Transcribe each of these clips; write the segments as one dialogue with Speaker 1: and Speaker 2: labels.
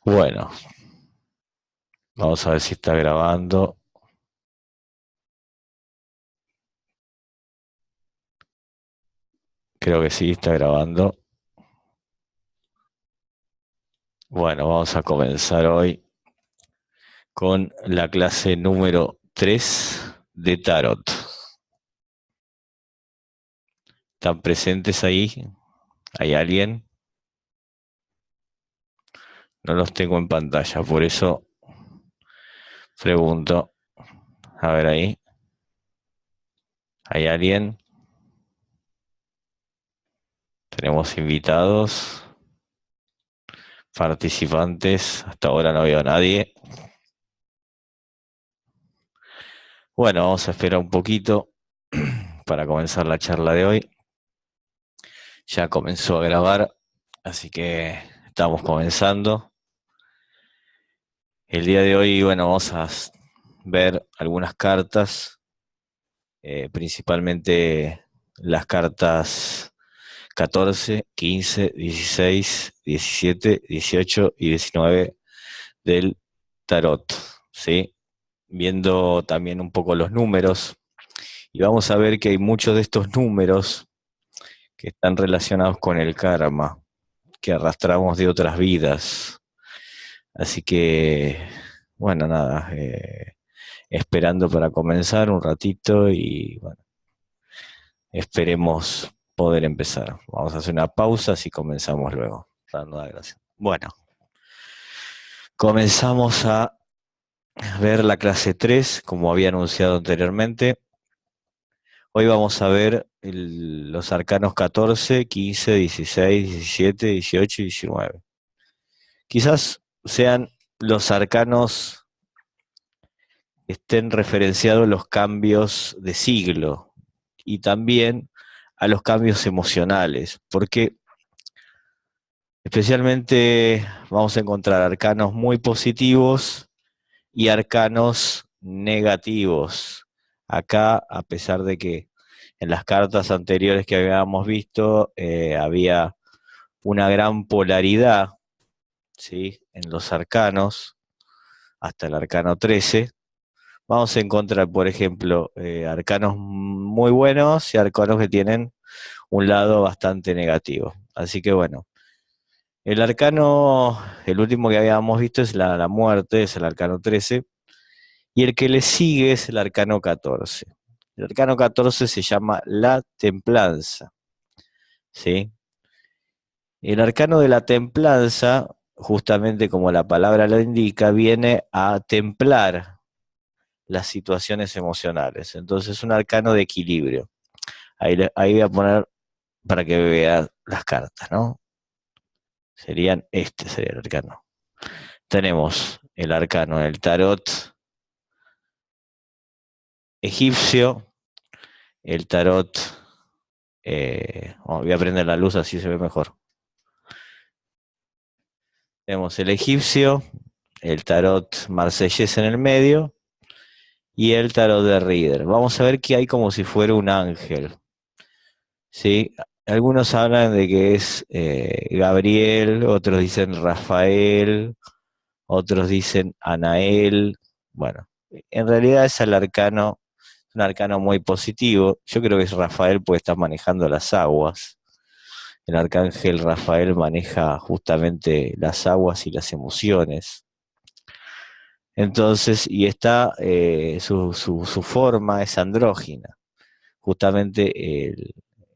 Speaker 1: Bueno, vamos a ver si está grabando. Creo que sí, está grabando. Bueno, vamos a comenzar hoy con la clase número 3 de Tarot. ¿Están presentes ahí? ¿Hay alguien? No los tengo en pantalla, por eso pregunto. A ver ahí. ¿Hay alguien? Tenemos invitados, participantes. Hasta ahora no veo a nadie. Bueno, vamos a esperar un poquito para comenzar la charla de hoy. Ya comenzó a grabar, así que estamos comenzando. El día de hoy, bueno, vamos a ver algunas cartas, principalmente las cartas 14, 15, 16, 17, 18 y 19 del tarot, ¿sí? Viendo también un poco los números, y vamos a ver que hay muchos de estos números que están relacionados con el karma, que arrastramos de otras vidas. Así que, bueno, nada, esperando para comenzar un ratito y bueno, esperemos poder empezar. Vamos a hacer una pausa si comenzamos luego. Dando las gracias. Bueno, comenzamos a ver la clase 3, como había anunciado anteriormente. Hoy vamos a ver los arcanos 14, 15, 16, 17, 18 y 19. Quizás sean los arcanos que estén referenciados los cambios de siglo y también a los cambios emocionales, porque especialmente vamos a encontrar arcanos muy positivos y arcanos negativos. Acá, a pesar de que en las cartas anteriores que habíamos visto había una gran polaridad, ¿sí?, en los arcanos, hasta el arcano 13, vamos a encontrar, por ejemplo, arcanos muy buenos y arcanos que tienen un lado bastante negativo. Así que bueno, el arcano, el último que habíamos visto es la muerte, es el arcano 13, y el que le sigue es el arcano 14. El arcano 14 se llama la templanza, ¿sí? El arcano de la templanza, justamente como la palabra lo indica, viene a templar las situaciones emocionales. Entonces es un arcano de equilibrio. Ahí voy a poner para que vean las cartas, ¿no? Sería el arcano. Tenemos el arcano del tarot egipcio, el tarot, voy a prender la luz así se ve mejor. Tenemos el egipcio, el tarot marsellés en el medio y el tarot de Rider. Vamos a ver que hay como si fuera un ángel, ¿sí? Algunos hablan de que es Gabriel, otros dicen Rafael, otros dicen Anael. Bueno, en realidad es el arcano, un arcano muy positivo. Yo creo que es Rafael porque está manejando las aguas. El arcángel Rafael maneja justamente las aguas y las emociones. Entonces, y está, su forma es andrógina. Justamente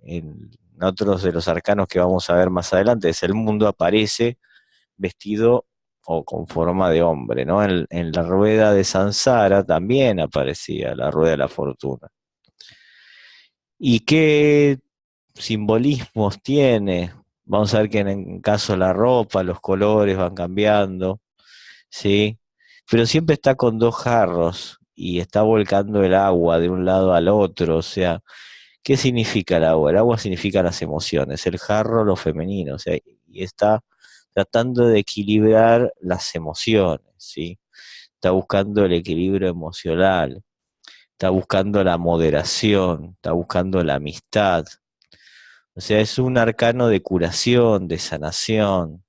Speaker 1: en otros de los arcanos que vamos a ver más adelante, es el mundo, aparece vestido o con forma de hombre, ¿no? En la rueda de Sansara también aparecía la rueda de la fortuna. ¿Y qué simbolismos tiene? Vamos a ver que en caso de la ropa, los colores van cambiando, ¿sí? Pero siempre está con dos jarros y está volcando el agua de un lado al otro, o sea, ¿qué significa el agua? El agua significa las emociones, el jarro lo femenino, o sea, y está tratando de equilibrar las emociones, ¿sí? Está buscando el equilibrio emocional, está buscando la moderación, está buscando la amistad. O sea, es un arcano de curación, de sanación.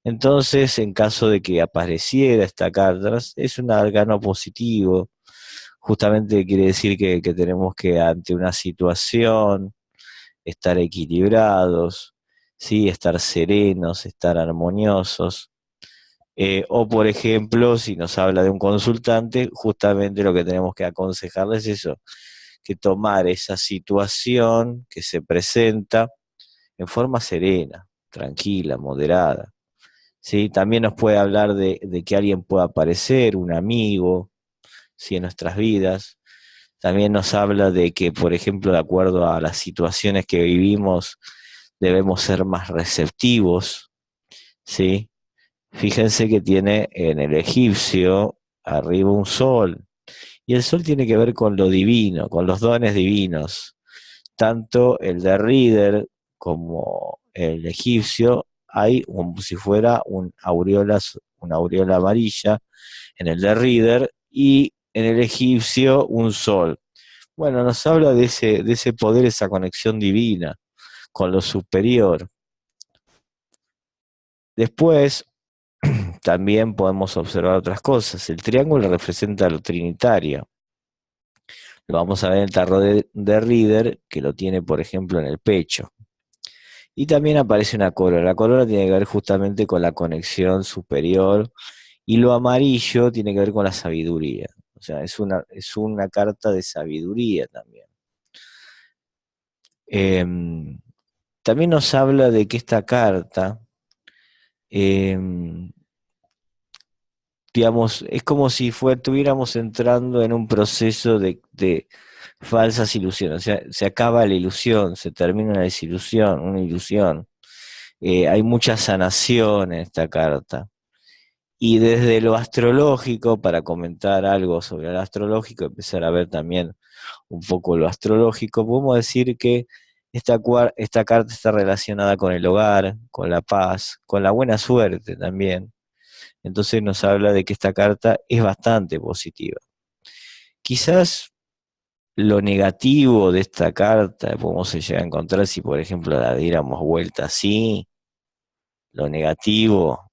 Speaker 1: Entonces, en caso de que apareciera esta carta, es un arcano positivo, justamente quiere decir que tenemos que ante una situación estar equilibrados, ¿sí? Estar serenos, estar armoniosos. O por ejemplo, si nos habla de un consultante, justamente lo que tenemos que aconsejarles es eso, que tomar esa situación que se presenta en forma serena, tranquila, moderada. ¿Sí? También nos puede hablar de que alguien pueda aparecer, un amigo, ¿sí? En nuestras vidas. También nos habla de que, por ejemplo, de acuerdo a las situaciones que vivimos, debemos ser más receptivos, ¿sí? Fíjense que tiene en el egipcio arriba un sol, y el sol tiene que ver con lo divino, con los dones divinos. Tanto el de Reader como el egipcio hay como si fuera una aureola amarilla en el de Reader y en el egipcio un sol. Bueno, nos habla de ese poder, esa conexión divina con lo superior. Después, también podemos observar otras cosas. El triángulo representa lo trinitario. Lo vamos a ver en el tarot de Reader, que lo tiene, por ejemplo, en el pecho. Y también aparece una corona. La corona tiene que ver justamente con la conexión superior y lo amarillo tiene que ver con la sabiduría. O sea, es una carta de sabiduría también. Em, También nos habla de que esta carta, em, digamos, es como si estuviéramos entrando en un proceso de falsas ilusiones. O sea, se acaba la ilusión, se termina una desilusión, una ilusión. Hay mucha sanación en esta carta. Y desde lo astrológico, para comentar algo sobre el astrológico, empezar a ver también un poco lo astrológico, podemos decir que esta carta está relacionada con el hogar, con la paz, con la buena suerte también. Entonces nos habla de que esta carta es bastante positiva. Quizás lo negativo de esta carta, podemos llegar a encontrar si por ejemplo la diéramos vuelta así, lo negativo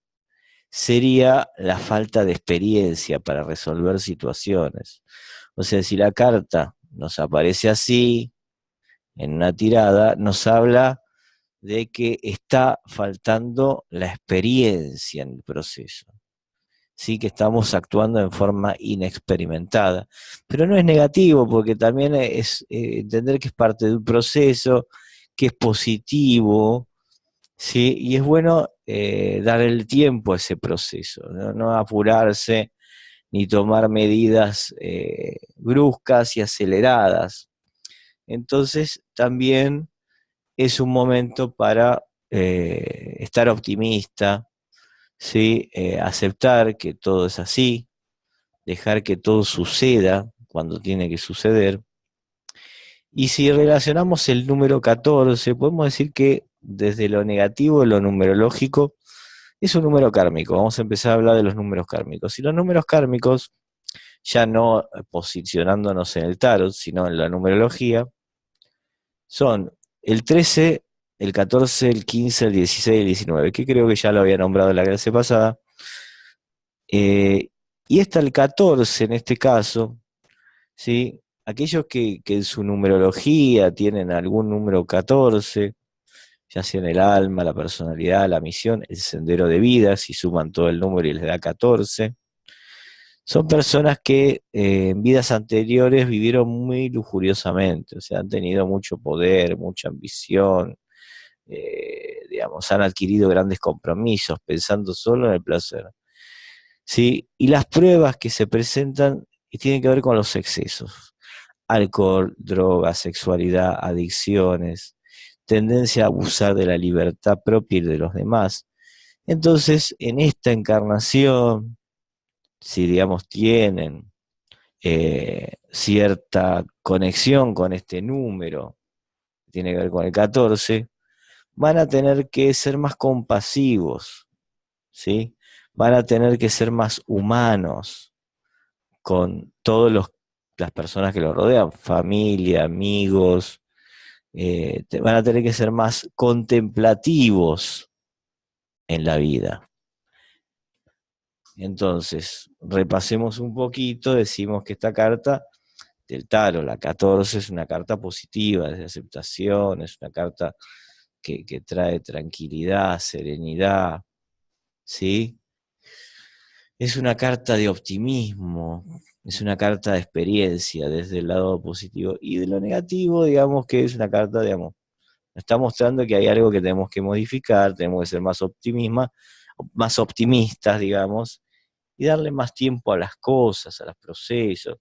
Speaker 1: sería la falta de experiencia para resolver situaciones. O sea, si la carta nos aparece así, en una tirada, nos habla de que está faltando la experiencia en el proceso. Sí, que estamos actuando en forma inexperimentada. Pero no es negativo, porque también es entender que es parte de un proceso, que es positivo, ¿sí? Y es bueno dar el tiempo a ese proceso, no apurarse ni tomar medidas bruscas y aceleradas. Entonces también es un momento para estar optimista, ¿sí? Aceptar que todo es así, dejar que todo suceda cuando tiene que suceder. Y si relacionamos el número 14, podemos decir que desde lo negativo, lo numerológico, es un número kármico. Vamos a empezar a hablar de los números kármicos. Y los números kármicos, ya no posicionándonos en el tarot, sino en la numerología, son el 13, el 14, el 15, el 16 y el 19, que creo que ya lo había nombrado en la clase pasada. Y está el 14 en este caso, ¿sí? Aquellos que en su numerología tienen algún número 14, ya sea en el alma, la personalidad, la misión, el sendero de vida, si suman todo el número y les da 14, son personas que en vidas anteriores vivieron muy lujuriosamente, o sea, han tenido mucho poder, mucha ambición, digamos, han adquirido grandes compromisos pensando solo en el placer. ¿Sí? Y las pruebas que se presentan tienen que ver con los excesos: alcohol, drogas, sexualidad, adicciones, tendencia a abusar de la libertad propia y de los demás. Entonces, en esta encarnación, si digamos tienen cierta conexión con este número, que tiene que ver con el 14, van a tener que ser más compasivos, ¿sí? Van a tener que ser más humanos con todas las personas que los rodean, familia, amigos, van a tener que ser más contemplativos en la vida. Entonces, repasemos un poquito, decimos que esta carta del tarot, la 14, es una carta positiva, de aceptación, es una carta que trae tranquilidad, serenidad, ¿sí? Es una carta de optimismo, es una carta de experiencia desde el lado positivo. Y de lo negativo, digamos que es una carta, digamos, está mostrando que hay algo que tenemos que modificar, tenemos que ser más optimistas, digamos, y darle más tiempo a las cosas, a los procesos.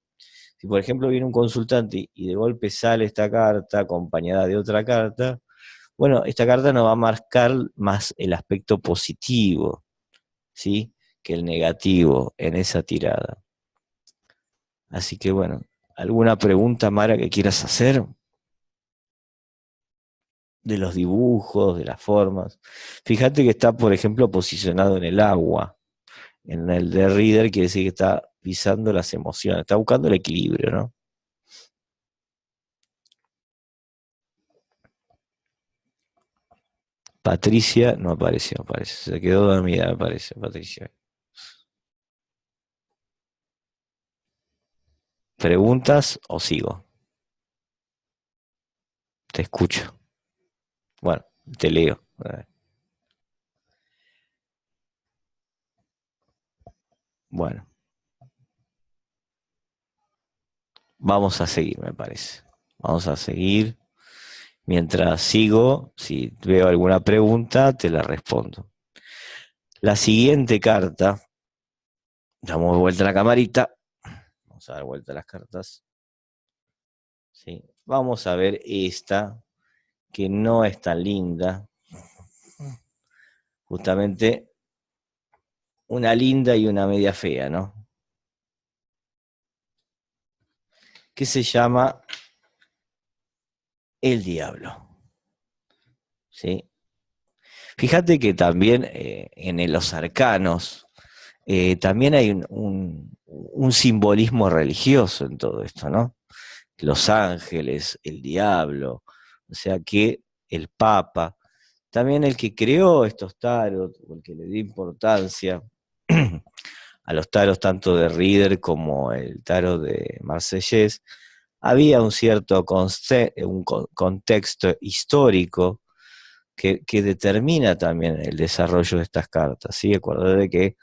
Speaker 1: Si por ejemplo viene un consultante y de golpe sale esta carta acompañada de otra carta, bueno, esta carta nos va a marcar más el aspecto positivo, ¿sí? Que el negativo en esa tirada. Así que bueno, ¿alguna pregunta, Mara, que quieras hacer? De los dibujos, de las formas. Fíjate que está, por ejemplo, posicionado en el agua. En el de Reader quiere decir que está pisando las emociones, está buscando el equilibrio, ¿no? Patricia no apareció, me parece. Se quedó dormida, me parece, Patricia. ¿Preguntas o sigo? Te escucho. Bueno, te leo. Bueno, vamos a seguir, me parece. Vamos a seguir. Mientras sigo, si veo alguna pregunta, te la respondo. La siguiente carta, damos vuelta a la camarita. Vamos a dar vuelta a las cartas. ¿Sí? Vamos a ver esta, que no es tan linda. Justamente una linda y una media fea, ¿no? Que se llama el diablo. ¿Sí? Fíjate que también en los arcanos también hay un simbolismo religioso en todo esto, ¿no? Los ángeles, el diablo, o sea que el Papa, también el que creó estos tarot, o el que le dio importancia a los tarots tanto de Rieder como el tarot de Marsellés, había un cierto contexto histórico que determina también el desarrollo de estas cartas. ¿Sí? Acuérdate que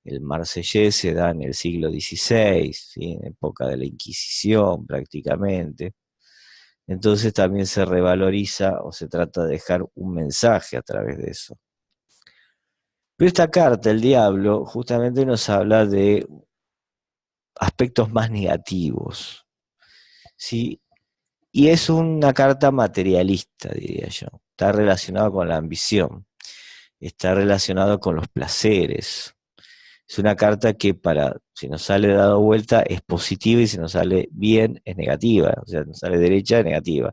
Speaker 1: el Marsellés se da en el siglo XVI, ¿sí? En época de la Inquisición prácticamente. Entonces también se revaloriza o se trata de dejar un mensaje a través de eso. Pero esta carta, el diablo, justamente nos habla de aspectos más negativos, ¿sí? Y es una carta materialista, diría yo. Está relacionado con la ambición, está relacionado con los placeres. Es una carta que si nos sale dado vuelta, es positiva y si nos sale bien, es negativa. O sea, nos sale derecha, es negativa.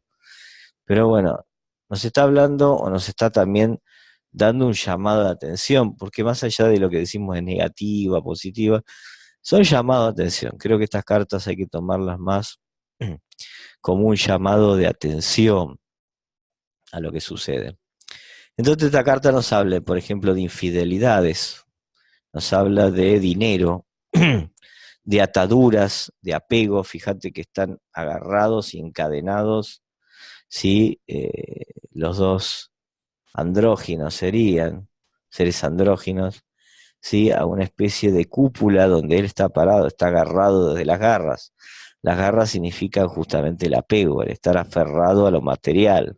Speaker 1: Pero bueno, nos está hablando o nos está también dando un llamado de atención, porque más allá de lo que decimos de negativa, positiva, son llamados de atención. Creo que estas cartas hay que tomarlas más como un llamado de atención a lo que sucede. Entonces esta carta nos habla, por ejemplo, de infidelidades, nos habla de dinero, de ataduras, de apego, fíjate que están agarrados y encadenados, ¿sí? Los dos andróginos serían, seres andróginos, ¿sí? A una especie de cúpula donde él está parado, está agarrado desde las garras. Las garras significan justamente el apego, el estar aferrado a lo material.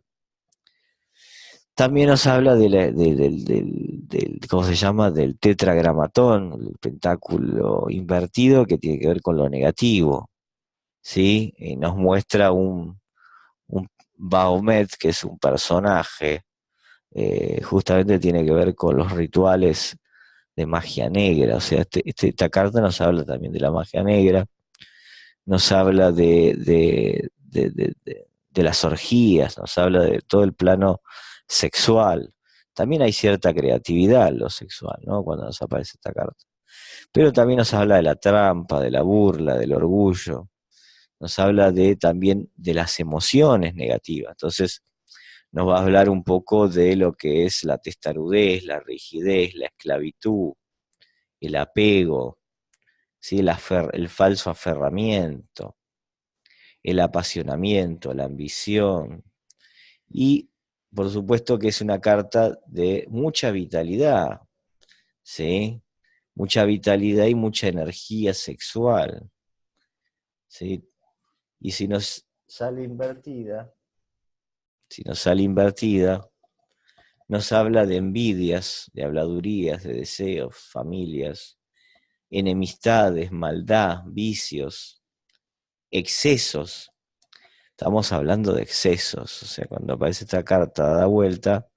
Speaker 1: También nos habla ¿cómo se llama? Del tetragramatón, el pentáculo invertido que tiene que ver con lo negativo, ¿sí? Y nos muestra un Baomet, que es un personaje, justamente tiene que ver con los rituales de magia negra, o sea, esta carta nos habla también de la magia negra, nos habla de las orgías, nos habla de todo el plano sexual. También hay cierta creatividad en lo sexual, ¿no? Cuando nos aparece esta carta. Pero también nos habla de la trampa, de la burla, del orgullo. Nos habla también de las emociones negativas. Entonces, nos va a hablar un poco de lo que es la testarudez, la rigidez, la esclavitud, el apego, ¿sí? El falso aferramiento, el apasionamiento, la ambición. Y por supuesto que es una carta de mucha vitalidad, ¿sí? Mucha vitalidad y mucha energía sexual, ¿sí? Y si nos sale invertida, nos habla de envidias, de habladurías, de deseos, familias, enemistades, maldad, vicios, excesos. Estamos hablando de excesos, o sea, cuando aparece esta carta da vuelta,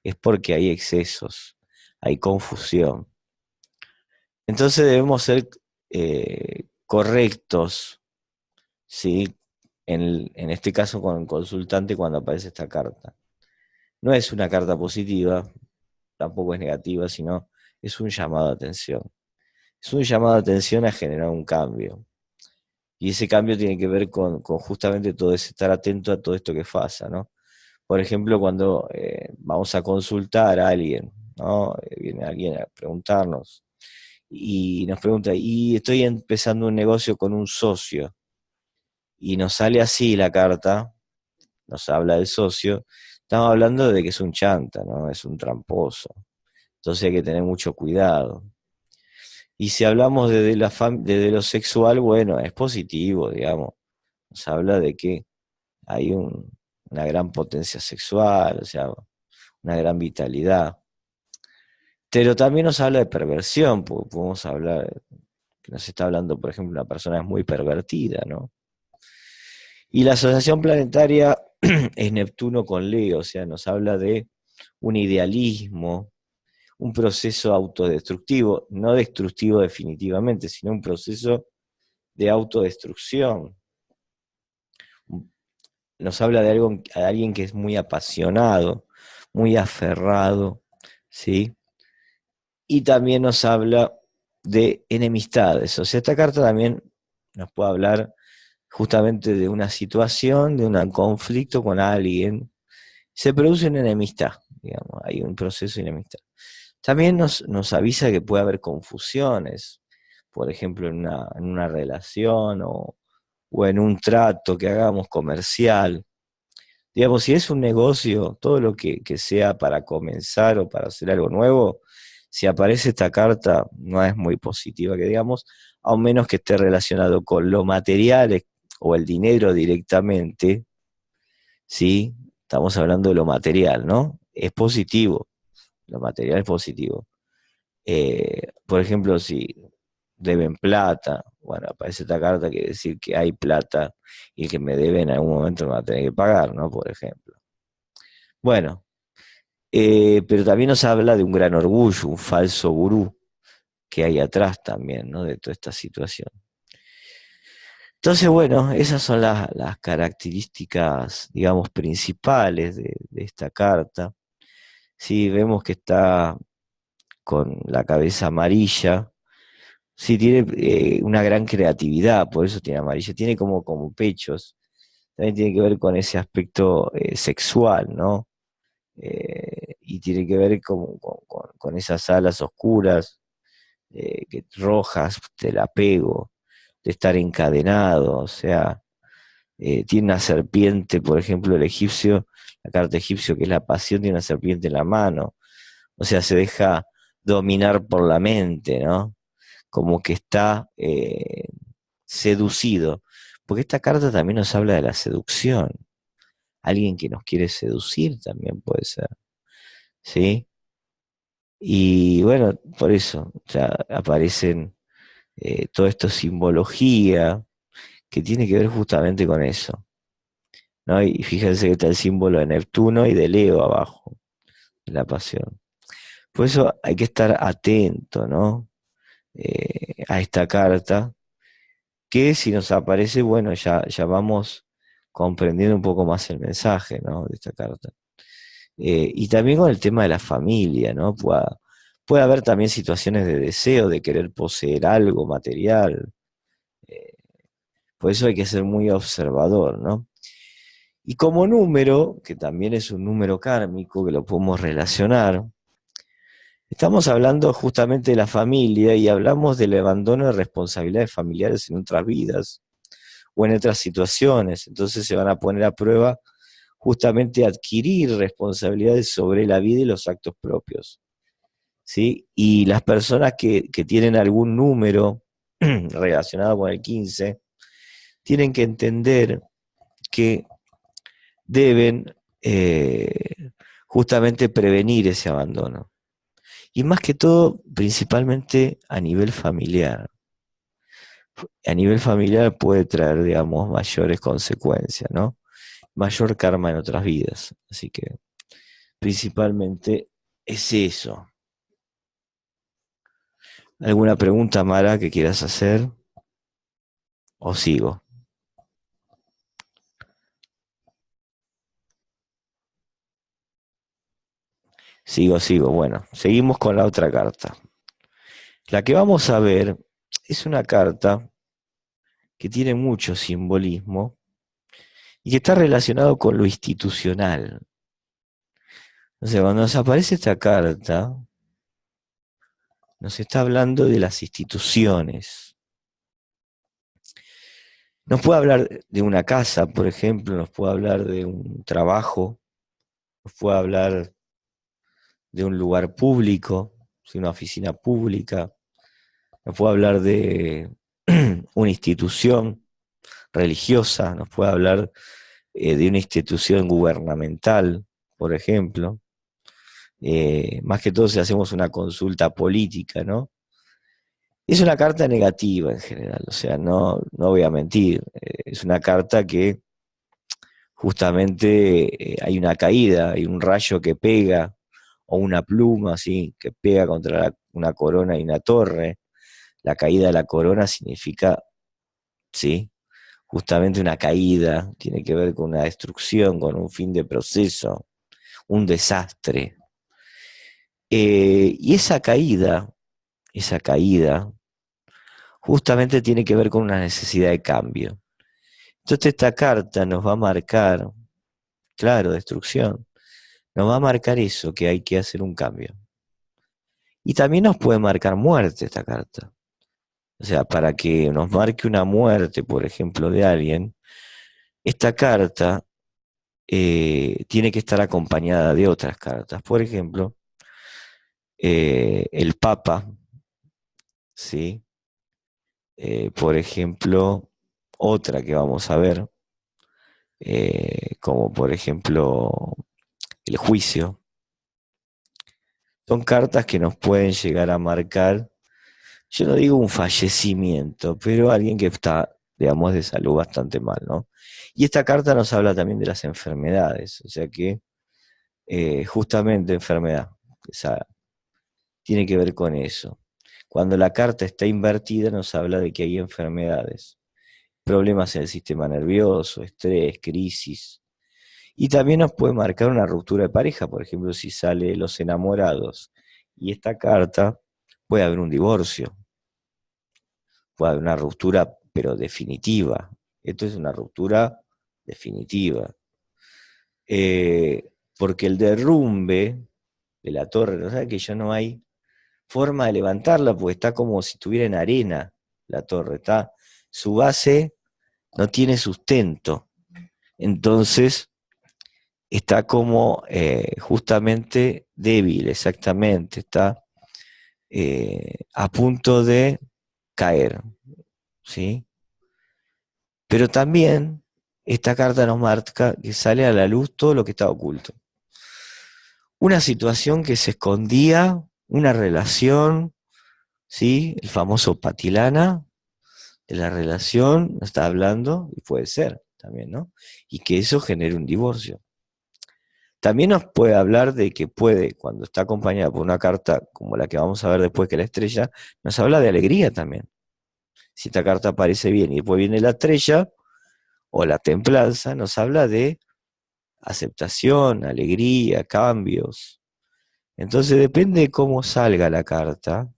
Speaker 1: es porque hay excesos, hay confusión. Entonces debemos ser correctos, ¿sí? En este caso con el consultante cuando aparece esta carta. No es una carta positiva, tampoco es negativa, sino es un llamado de atención. Es un llamado de atención a generar un cambio. Y ese cambio tiene que ver con justamente todo ese estar atento a todo esto que pasa, ¿no? Por ejemplo, cuando vamos a consultar a alguien, ¿no? Viene alguien a preguntarnos y nos pregunta, y estoy empezando un negocio con un socio, y nos sale así la carta, nos habla del socio, estamos hablando de que es un chanta, ¿no? Es un tramposo. Entonces hay que tener mucho cuidado. Y si hablamos desde lo sexual, bueno, es positivo, digamos. Nos habla de que hay una gran potencia sexual, o sea, una gran vitalidad. Pero también nos habla de perversión, porque podemos hablar, que nos está hablando, por ejemplo, una persona muy pervertida, ¿no? Y la asociación planetaria es Neptuno con Leo, o sea, nos habla de un idealismo, un proceso autodestructivo, no destructivo definitivamente, sino un proceso de autodestrucción. Nos habla de alguien que es muy apasionado, muy aferrado, ¿sí? Y también nos habla de enemistades. O sea, esta carta también nos puede hablar justamente de una situación, de un conflicto con alguien. Se produce una enemistad, digamos, hay un proceso de enemistad. También nos avisa que puede haber confusiones, por ejemplo, en una relación o en un trato que hagamos comercial. Digamos, si es un negocio, todo lo que sea para comenzar o para hacer algo nuevo, si aparece esta carta, no es muy positiva, que digamos, a menos que esté relacionado con lo material o el dinero directamente, ¿sí? Estamos hablando de lo material, ¿no? Es positivo, lo material es positivo. Por ejemplo, si deben plata, bueno, aparece esta carta, quiere decir que hay plata y el que me debe en algún momento me va a tener que pagar, ¿no? Por ejemplo. Bueno, pero también nos habla de un gran orgullo, un falso gurú que hay atrás también, ¿no? De toda esta situación. Entonces, bueno, esas son las características, digamos, principales de esta carta. Sí, vemos que está con la cabeza amarilla. Sí, tiene una gran creatividad, por eso tiene amarilla. Tiene como pechos. También tiene que ver con ese aspecto sexual, ¿no? Y tiene que ver con esas alas oscuras, rojas, del apego, de estar encadenado, o sea, tiene una serpiente, por ejemplo, el egipcio, la carta egipcio que es la pasión, tiene una serpiente en la mano, o sea, se deja dominar por la mente, ¿no? Como que está seducido, porque esta carta también nos habla de la seducción, alguien que nos quiere seducir también puede ser, ¿sí? Y bueno, por eso, o sea, aparecen todo esto simbología que tiene que ver justamente con eso, ¿no? Y fíjense que está el símbolo de Neptuno y de Leo abajo, de la pasión. Por eso hay que estar atento, ¿no? A esta carta, que si nos aparece, bueno, ya vamos comprendiendo un poco más el mensaje, ¿no? De esta carta. Y también con el tema de la familia, ¿no? Puede haber también situaciones de deseo, de querer poseer algo material. eh, por eso hay que ser muy observador, ¿no? Y como número, que también es un número kármico, que lo podemos relacionar, Estamos hablando justamente de la familia y hablamos del abandono de responsabilidades familiares en otras vidas o en otras situaciones. Entonces se van a poner a prueba justamente adquirir responsabilidades sobre la vida y los actos propios. ¿Sí? Y las personas que tienen algún número relacionado con el 15 tienen que entender que deben justamente prevenir ese abandono. Y más que todo, principalmente a nivel familiar. A nivel familiar puede traer, digamos, mayores consecuencias, ¿no? Mayor karma en otras vidas. Así que principalmente es eso. ¿Alguna pregunta, Mara, que quieras hacer? ¿O sigo? Sigo. Bueno, seguimos con la otra carta. La que vamos a ver es una carta que tiene mucho simbolismo y que está relacionado con lo institucional. O sea, cuando nos aparece esta carta, nos está hablando de las instituciones. Nos puede hablar de una casa, por ejemplo, nos puede hablar de un trabajo, nos puede hablar de un lugar público, de una oficina pública, nos puede hablar de una institución religiosa, nos puede hablar de una institución gubernamental, por ejemplo. Más que todo si hacemos una consulta política, ¿no? Es una carta negativa en general, o sea, no voy a mentir, es una carta que justamente hay una caída, hay un rayo que pega, o una pluma así, que pega contra una corona y una torre. La caída de la corona significa, sí, justamente una caída, tiene que ver con una destrucción, con un fin de proceso, un desastre. Y esa caída, justamente tiene que ver con una necesidad de cambio. Entonces esta carta nos va a marcar, claro, destrucción, nos va a marcar eso, que hay que hacer un cambio. Y también nos puede marcar muerte esta carta. O sea, para que nos marque una muerte, por ejemplo, de alguien, esta carta tiene que estar acompañada de otras cartas. Por ejemplo, el Papa, ¿sí? Por ejemplo, otra que vamos a ver, como por ejemplo el juicio. Son cartas que nos pueden llegar a marcar, yo no digo un fallecimiento, pero alguien que está, digamos, de salud bastante mal, ¿no? Y esta carta nos habla también de las enfermedades, o sea que justamente enfermedad, esa, tiene que ver con eso. Cuando la carta está invertida nos habla de que hay enfermedades, problemas en el sistema nervioso, estrés, crisis. Y también nos puede marcar una ruptura de pareja, por ejemplo, si sale los enamorados y esta carta, puede haber un divorcio, puede haber una ruptura, pero definitiva. Esto es una ruptura definitiva. Porque el derrumbe de la torre, ¿no sabe que ya no hay forma de levantarla? Porque está como si estuviera en arena la torre, está, su base no tiene sustento. Entonces, está como justamente débil, exactamente, está a punto de caer, ¿sí? Pero también esta carta nos marca que sale a la luz todo lo que está oculto. Una situación que se escondía, una relación, ¿sí? El famoso patilana de la relación, nos está hablando, y puede ser también, ¿no? Y que eso genere un divorcio. También nos puede hablar de que puede, cuando está acompañada por una carta como la que vamos a ver después, que la estrella, nos habla de alegría también. Si esta carta aparece bien y después viene la estrella o la templanza, nos habla de aceptación, alegría, cambios. Entonces depende de cómo salga la carta,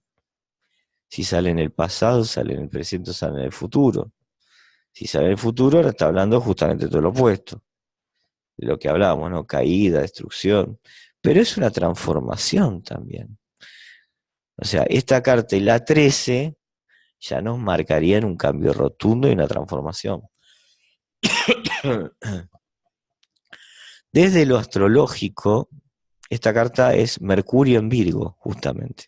Speaker 1: si sale en el pasado, sale en el presente o sale en el futuro. Si sale en el futuro, ahora está hablando justamente de todo lo opuesto, de lo que hablamos, ¿no? Caída, destrucción. Pero es una transformación también. sea, esta carta y la 13 ya nos marcarían un cambio rotundo y una transformación. Desde lo astrológico, esta carta es Mercurio en Virgo, justamente.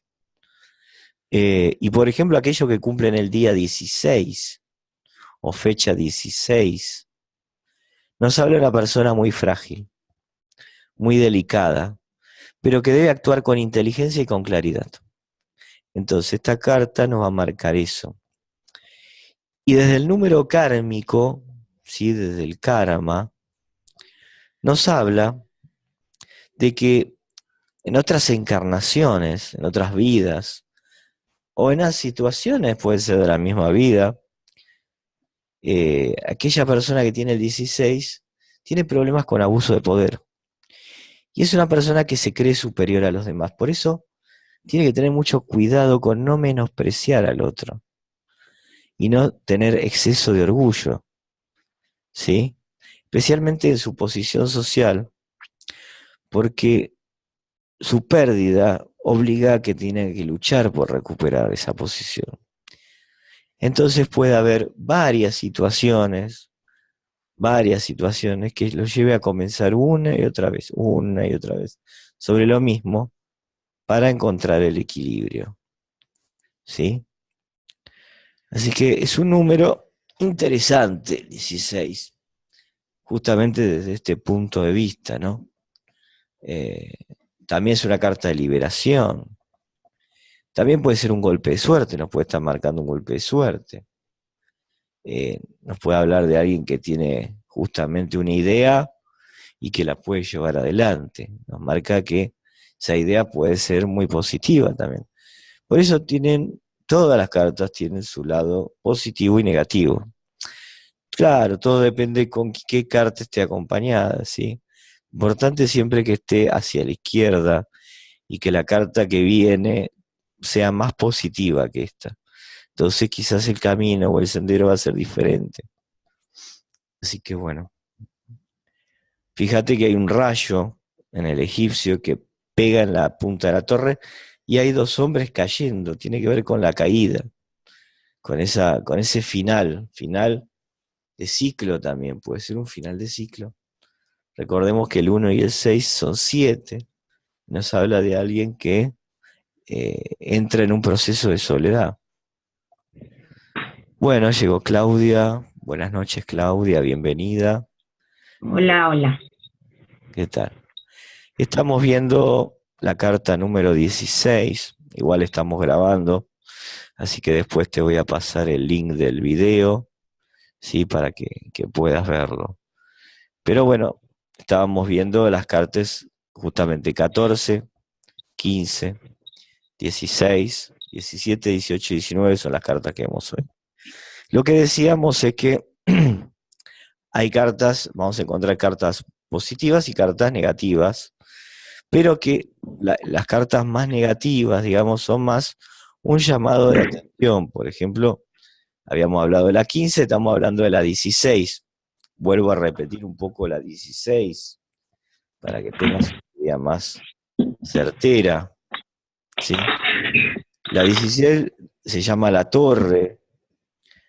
Speaker 1: Y por ejemplo, aquellos que cumplen el día 16 o fecha 16, nos habla de una persona muy frágil, muy delicada, pero que debe actuar con inteligencia y con claridad. Entonces, esta carta nos va a marcar eso. Y desde el número kármico, ¿sí? Desde el karma, nos habla de que en otras encarnaciones, en otras vidas, o en las situaciones, puede ser de la misma vida, aquella persona que tiene el 16 tiene problemas con abuso de poder. Y es una persona que se cree superior a los demás. Por eso tiene que tener mucho cuidado con no menospreciar al otro y no tener exceso de orgullo, ¿sí? Especialmente en su posición social, porque su pérdida obliga a que tiene que luchar por recuperar esa posición. Entonces puede haber varias situaciones que lo lleve a comenzar una y otra vez, sobre lo mismo para encontrar el equilibrio, ¿sí? Así que es un número interesante, 16, justamente desde este punto de vista, ¿no? Eh, También es una carta de liberación. También puede ser un golpe de suerte, nos puede estar marcando un golpe de suerte. Nos puede hablar de alguien que tiene justamente una idea y que la puede llevar adelante. Nos marca que esa idea puede ser muy positiva también. Por eso todas las cartas tienen su lado positivo y negativo. Claro, todo depende con qué carta esté acompañada, ¿sí? Importante siempre que esté hacia la izquierda y que la carta que viene sea más positiva que esta. Entonces quizás el camino o el sendero va a ser diferente. Así que bueno, fíjate que hay un rayo en el egipcio que pega en la punta de la torre y hay dos hombres cayendo. Tiene que ver con la caída, con ese final de ciclo también, puede ser un final de ciclo. Recordemos que el 1 y el 6 son 7. Nos habla de alguien que entra en un proceso de soledad. Bueno, llegó Claudia. Buenas noches, Claudia, bienvenida.
Speaker 2: Hola, hola.
Speaker 1: ¿Qué tal? Estamos viendo la carta número 16. Igual estamos grabando, así que después te voy a pasar el link del video, ¿sí? Para que puedas verlo. Pero bueno, estábamos viendo las cartas justamente 14, 15, 16, 17, 18 y 19 son las cartas que vemos hoy. Lo que decíamos es que hay cartas, vamos a encontrar cartas positivas y cartas negativas, pero que las cartas más negativas, digamos, son más un llamado de atención. Por ejemplo, habíamos hablado de la 15, estamos hablando de la 16. Vuelvo a repetir un poco la 16 para que tengas una idea más certera, ¿sí? La 16 se llama la torre,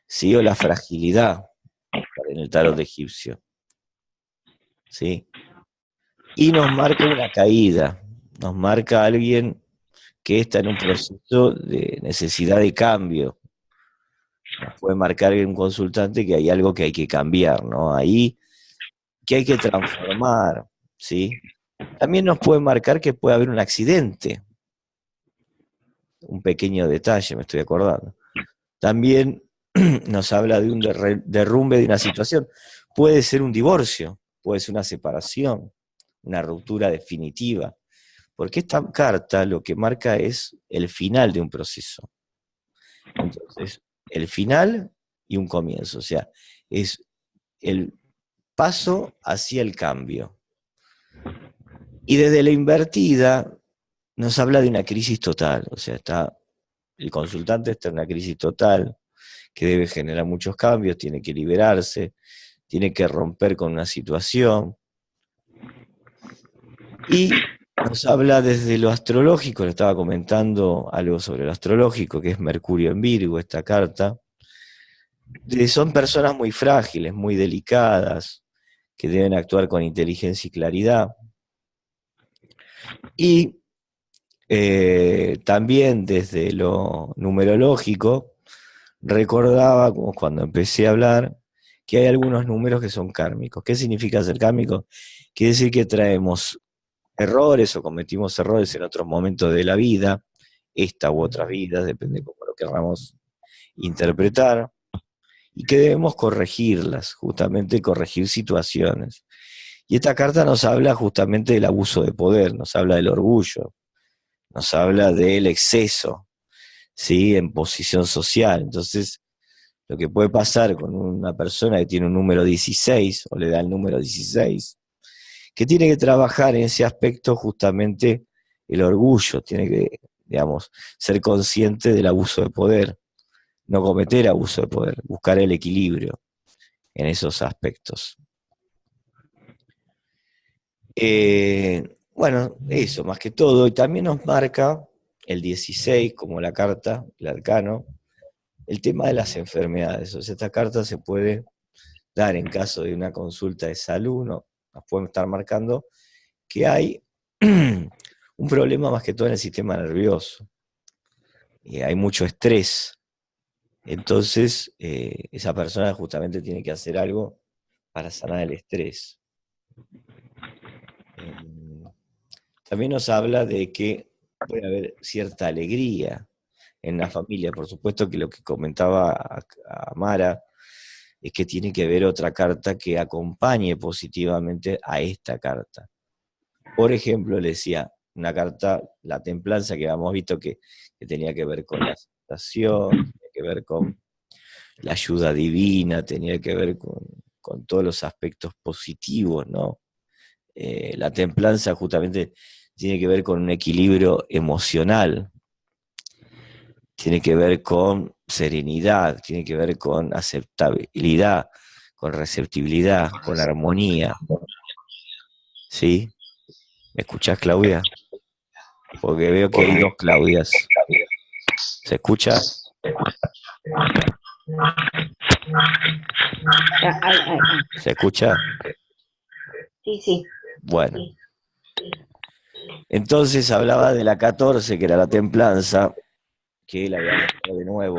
Speaker 1: ¿sí? O la fragilidad en el tarot egipcio, ¿sí? Y nos marca una caída, nos marca a alguien que está en un proceso de necesidad de cambio. Nos puede marcar un consultante que hay algo que hay que cambiar, ¿no? Ahí que hay que transformar, ¿sí? También nos puede marcar que puede haber un accidente, un pequeño detalle, me estoy acordando. También nos habla de un derrumbe de una situación. Puede ser un divorcio, puede ser una separación, una ruptura definitiva. Porque esta carta lo que marca es el final de un proceso. Entonces, el final y un comienzo, o sea, es el paso hacia el cambio. Y desde la invertida nos habla de una crisis total, o sea, el consultante está en una crisis total, que debe generar muchos cambios, tiene que liberarse, tiene que romper con una situación. Y Nos habla desde lo astrológico, le estaba comentando algo sobre lo astrológico, que es Mercurio en Virgo, esta carta. Son personas muy frágiles, muy delicadas, que deben actuar con inteligencia y claridad. Y también desde lo numerológico, recordaba, como cuando empecé a hablar, que hay algunos números que son kármicos. ¿Qué significa ser kármico? Quiere decir que traemos errores o cometimos errores en otros momentos de la vida, esta u otras vidas, depende de cómo lo queramos interpretar, y que debemos corregirlas, justamente corregir situaciones. Y esta carta nos habla justamente del abuso de poder, nos habla del orgullo, nos habla del exceso, ¿sí? En posición social. Entonces, lo que puede pasar con una persona que tiene un número 16 o le da el número 16, que tiene que trabajar en ese aspecto justamente el orgullo, tiene que, digamos, ser consciente del abuso de poder, no cometer abuso de poder, buscar el equilibrio en esos aspectos. Bueno, eso más que todo, y también nos marca el 16 como la carta, el arcano, el tema de las enfermedades. O sea, esta carta se puede dar en caso de una consulta de salud, ¿no? Nos pueden estar marcando que hay un problema más que todo en el sistema nervioso. Y hay mucho estrés. Entonces, esa persona justamente tiene que hacer algo para sanar el estrés. También nos habla de que puede haber cierta alegría en la familia. Por supuesto que lo que comentaba a Mara es que tiene que haber otra carta que acompañe positivamente a esta carta. Por ejemplo, le decía, una carta, la templanza, que habíamos visto que tenía que ver con la aceptación, tenía que ver con la ayuda divina, tenía que ver con todos los aspectos positivos, ¿no? La templanza justamente tiene que ver con un equilibrio emocional, tiene que ver con serenidad, tiene que ver con aceptabilidad, con receptibilidad, con armonía. ¿Sí? ¿Me escuchás, Claudia? Porque veo que hay dos Claudias. ¿Se escucha? ¿Se escucha?
Speaker 2: Sí, sí.
Speaker 1: Bueno. Entonces hablaba de la 14, que era la templanza, que la voy a mostrar de nuevo,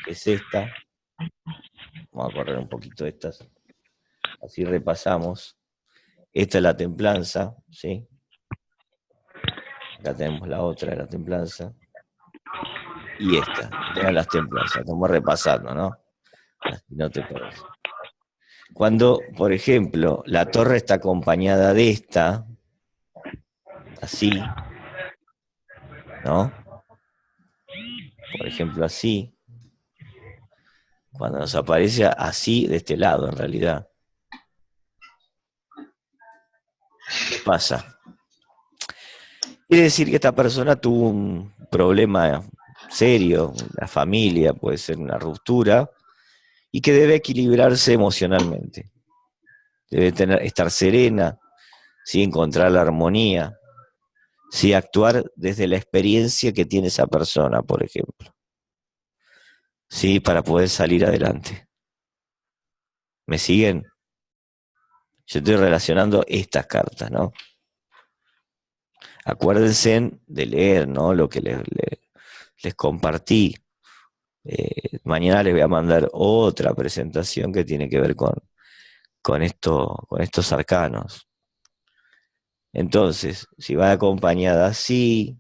Speaker 1: que es esta. Vamos a correr un poquito estas, así repasamos. Esta es la templanza, ¿sí? Acá tenemos la otra de la templanza. Y esta, tengan las templanzas, estamos repasando, ¿no? Así no te perdés. Cuando, por ejemplo, la torre está acompañada de esta, así, ¿no? Por ejemplo, así. Cuando nos aparece así de este lado, en realidad. ¿Qué pasa? Quiere decir que esta persona tuvo un problema serio, la familia, puede ser una ruptura, y que debe equilibrarse emocionalmente. Debe estar serena, ¿sí? Encontrar la armonía, ¿sí? Actuar desde la experiencia que tiene esa persona, por ejemplo, ¿sí? Para poder salir adelante. ¿Me siguen? Yo estoy relacionando estas cartas, ¿no? Acuérdense de leer, ¿no? Lo que les compartí. Mañana les voy a mandar otra presentación que tiene que ver con estos arcanos. Entonces, si va acompañada así,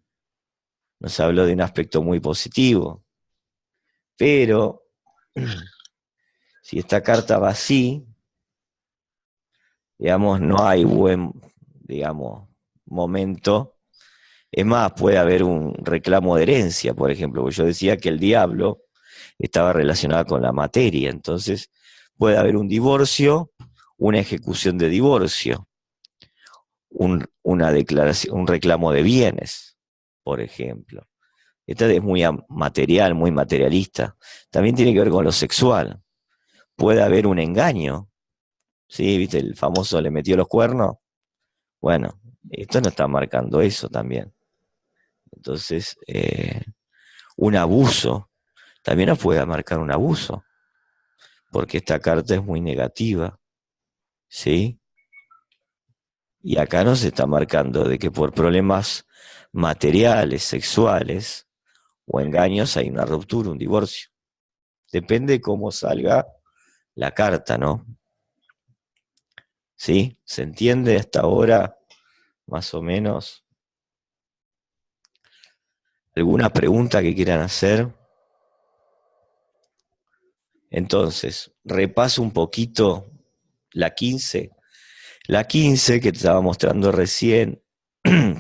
Speaker 1: nos habló de un aspecto muy positivo. Pero, si esta carta va así, digamos, no hay buen, digamos, momento. Es más, puede haber un reclamo de herencia, por ejemplo, porque yo decía que el diablo estaba relacionado con la materia, entonces puede haber un divorcio, una ejecución de divorcio, una declaración, un reclamo de bienes, por ejemplo. Esta es muy material, muy materialista. También tiene que ver con lo sexual. Puede haber un engaño. ¿Sí? ¿Viste? El famoso le metió los cuernos. Bueno, esto nos está marcando eso también. Entonces, un abuso, también nos puede marcar un abuso, porque esta carta es muy negativa, ¿sí? Y acá nos está marcando de que por problemas materiales, sexuales o engaños hay una ruptura, un divorcio. Depende de cómo salga la carta, ¿no? ¿Sí? ¿Se entiende hasta ahora, más o menos? ¿Alguna pregunta que quieran hacer? Entonces, repaso un poquito la 15. La 15 que te estaba mostrando recién,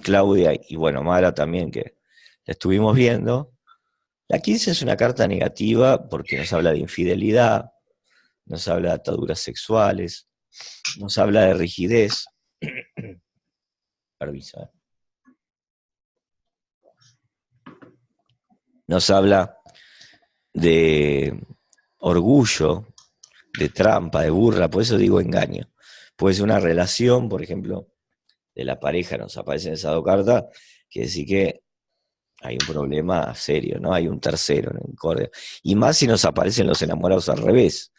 Speaker 1: Claudia, y bueno, Mara también, que la estuvimos viendo. La 15 es una carta negativa porque nos habla de infidelidad, nos habla de ataduras sexuales, nos habla de rigidez. Permiso, nos habla de orgullo, de trampa, de burla, por eso digo engaño. Puede ser una relación, por ejemplo, de la pareja, nos aparece en esa dos cartas, que decir que hay un problema serio, ¿no? Hay un tercero en el córdigo. Y más si nos aparecen los enamorados al revés.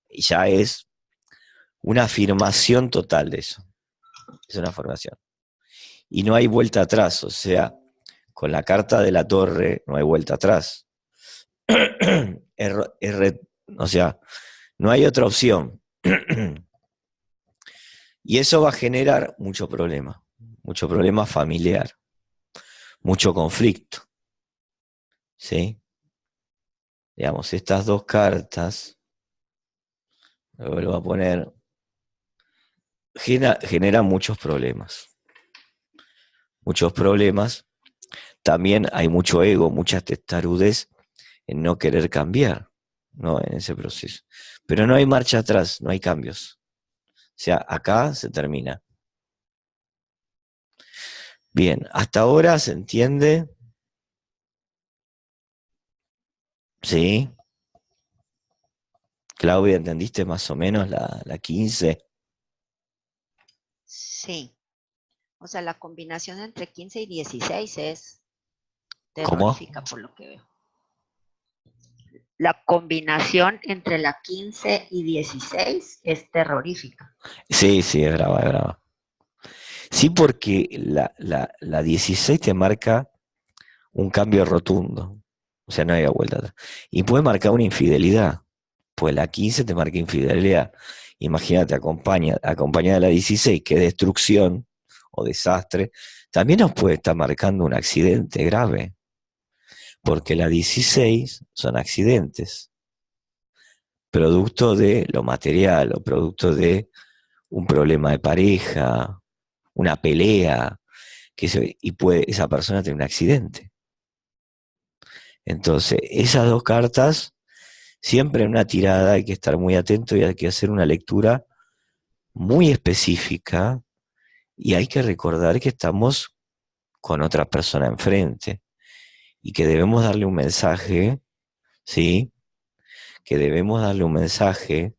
Speaker 1: Y ya es una afirmación total de eso. Es una afirmación. Y no hay vuelta atrás, o sea, con la carta de la torre no hay vuelta atrás. O sea, no hay otra opción. Y eso va a generar mucho problema familiar, mucho conflicto, ¿sí? Digamos, estas dos cartas, lo vuelvo a poner, generan muchos problemas. Muchos problemas. También hay mucho ego, mucha testarudez en no querer cambiar, ¿no? En ese proceso. Pero no hay marcha atrás, no hay cambios. O sea, acá se termina. Bien, hasta ahora se entiende. Sí. Claudia, ¿entendiste más o menos la 15?
Speaker 2: Sí. O sea, la combinación entre 15 y 16 es
Speaker 1: ¿Cómo?
Speaker 2: terrorífica por lo que veo. La combinación entre la 15 y 16 es terrorífica.
Speaker 1: Sí, sí, es brava, es brava. Sí, porque la 16 te marca un cambio rotundo. O sea, no hay vuelta atrás. Y puede marcar una infidelidad. Pues la 15 te marca infidelidad. Imagínate, acompañada de la 16, que es destrucción o desastre, también nos puede estar marcando un accidente grave. Porque la 16 son accidentes, producto de lo material o producto de un problema de pareja, una pelea, y puede esa persona tener un accidente. Entonces, esas dos cartas, siempre en una tirada hay que estar muy atento y hay que hacer una lectura muy específica y hay que recordar que estamos con otra persona enfrente y que debemos darle un mensaje, ¿sí? Que debemos darle un mensaje.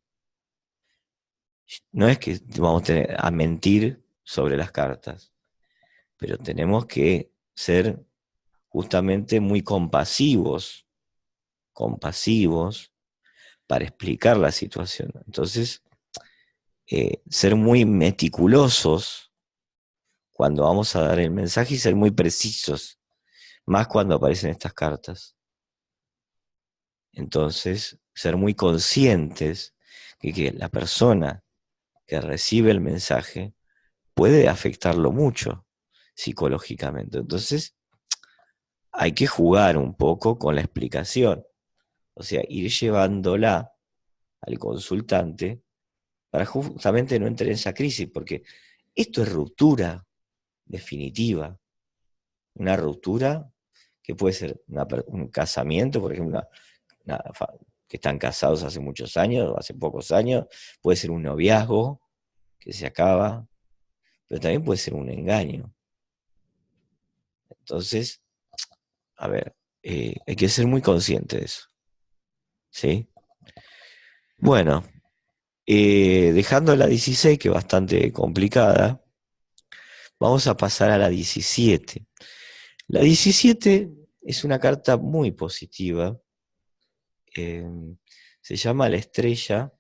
Speaker 1: No es que vamos a mentir sobre las cartas, pero tenemos que ser justamente muy compasivos para explicar la situación. Entonces, ser muy meticulosos cuando vamos a dar el mensaje y ser muy precisos, más cuando aparecen estas cartas. Entonces, ser muy conscientes de que la persona que recibe el mensaje puede afectarlo mucho psicológicamente. Entonces, hay que jugar un poco con la explicación, o sea, ir llevándola al consultante para justamente no entrar en esa crisis, porque esto es ruptura definitiva, una ruptura que puede ser un casamiento, por ejemplo, que están casados hace muchos años, o hace pocos años, puede ser un noviazgo que se acaba, pero también puede ser un engaño. Entonces, a ver, hay que ser muy consciente de eso, ¿sí? Bueno, dejando la 16, que es bastante complicada, Vamos a pasar a la 17. La 17 es una carta muy positiva. Se llama la estrella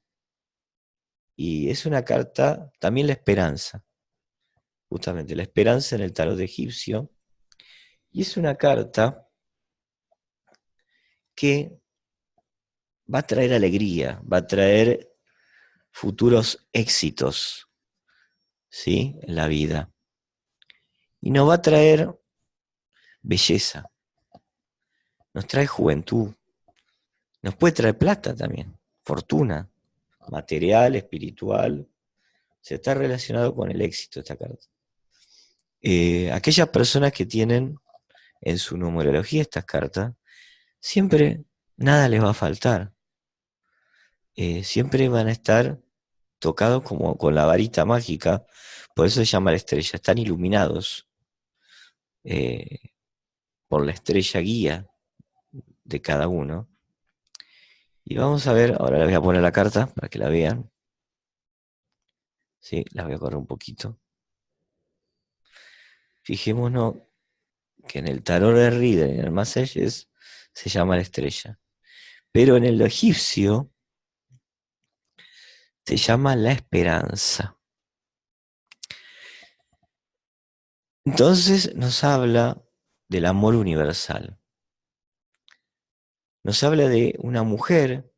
Speaker 1: y es una carta, también la esperanza, justamente la esperanza en el tarot egipcio. Y es una carta que va a traer alegría, va a traer futuros éxitos, ¿sí? En la vida. Y nos va a traer belleza, nos trae juventud, nos puede traer plata también, fortuna, material, espiritual. Se está relacionado con el éxito esta carta. Aquellas personas que tienen en su numerología estas cartas, siempre nada les va a faltar. Siempre van a estar tocados como con la varita mágica, por eso se llama la estrella, están iluminados eh, por la estrella guía de cada uno. Y vamos a ver, ahora les voy a poner la carta para que la vean. Sí, la voy a correr un poquito. Fijémonos que en el tarot de Rider y en el Massages se llama la estrella. Pero en el egipcio se llama la esperanza. Entonces nos habla del amor universal. Nos habla de una mujer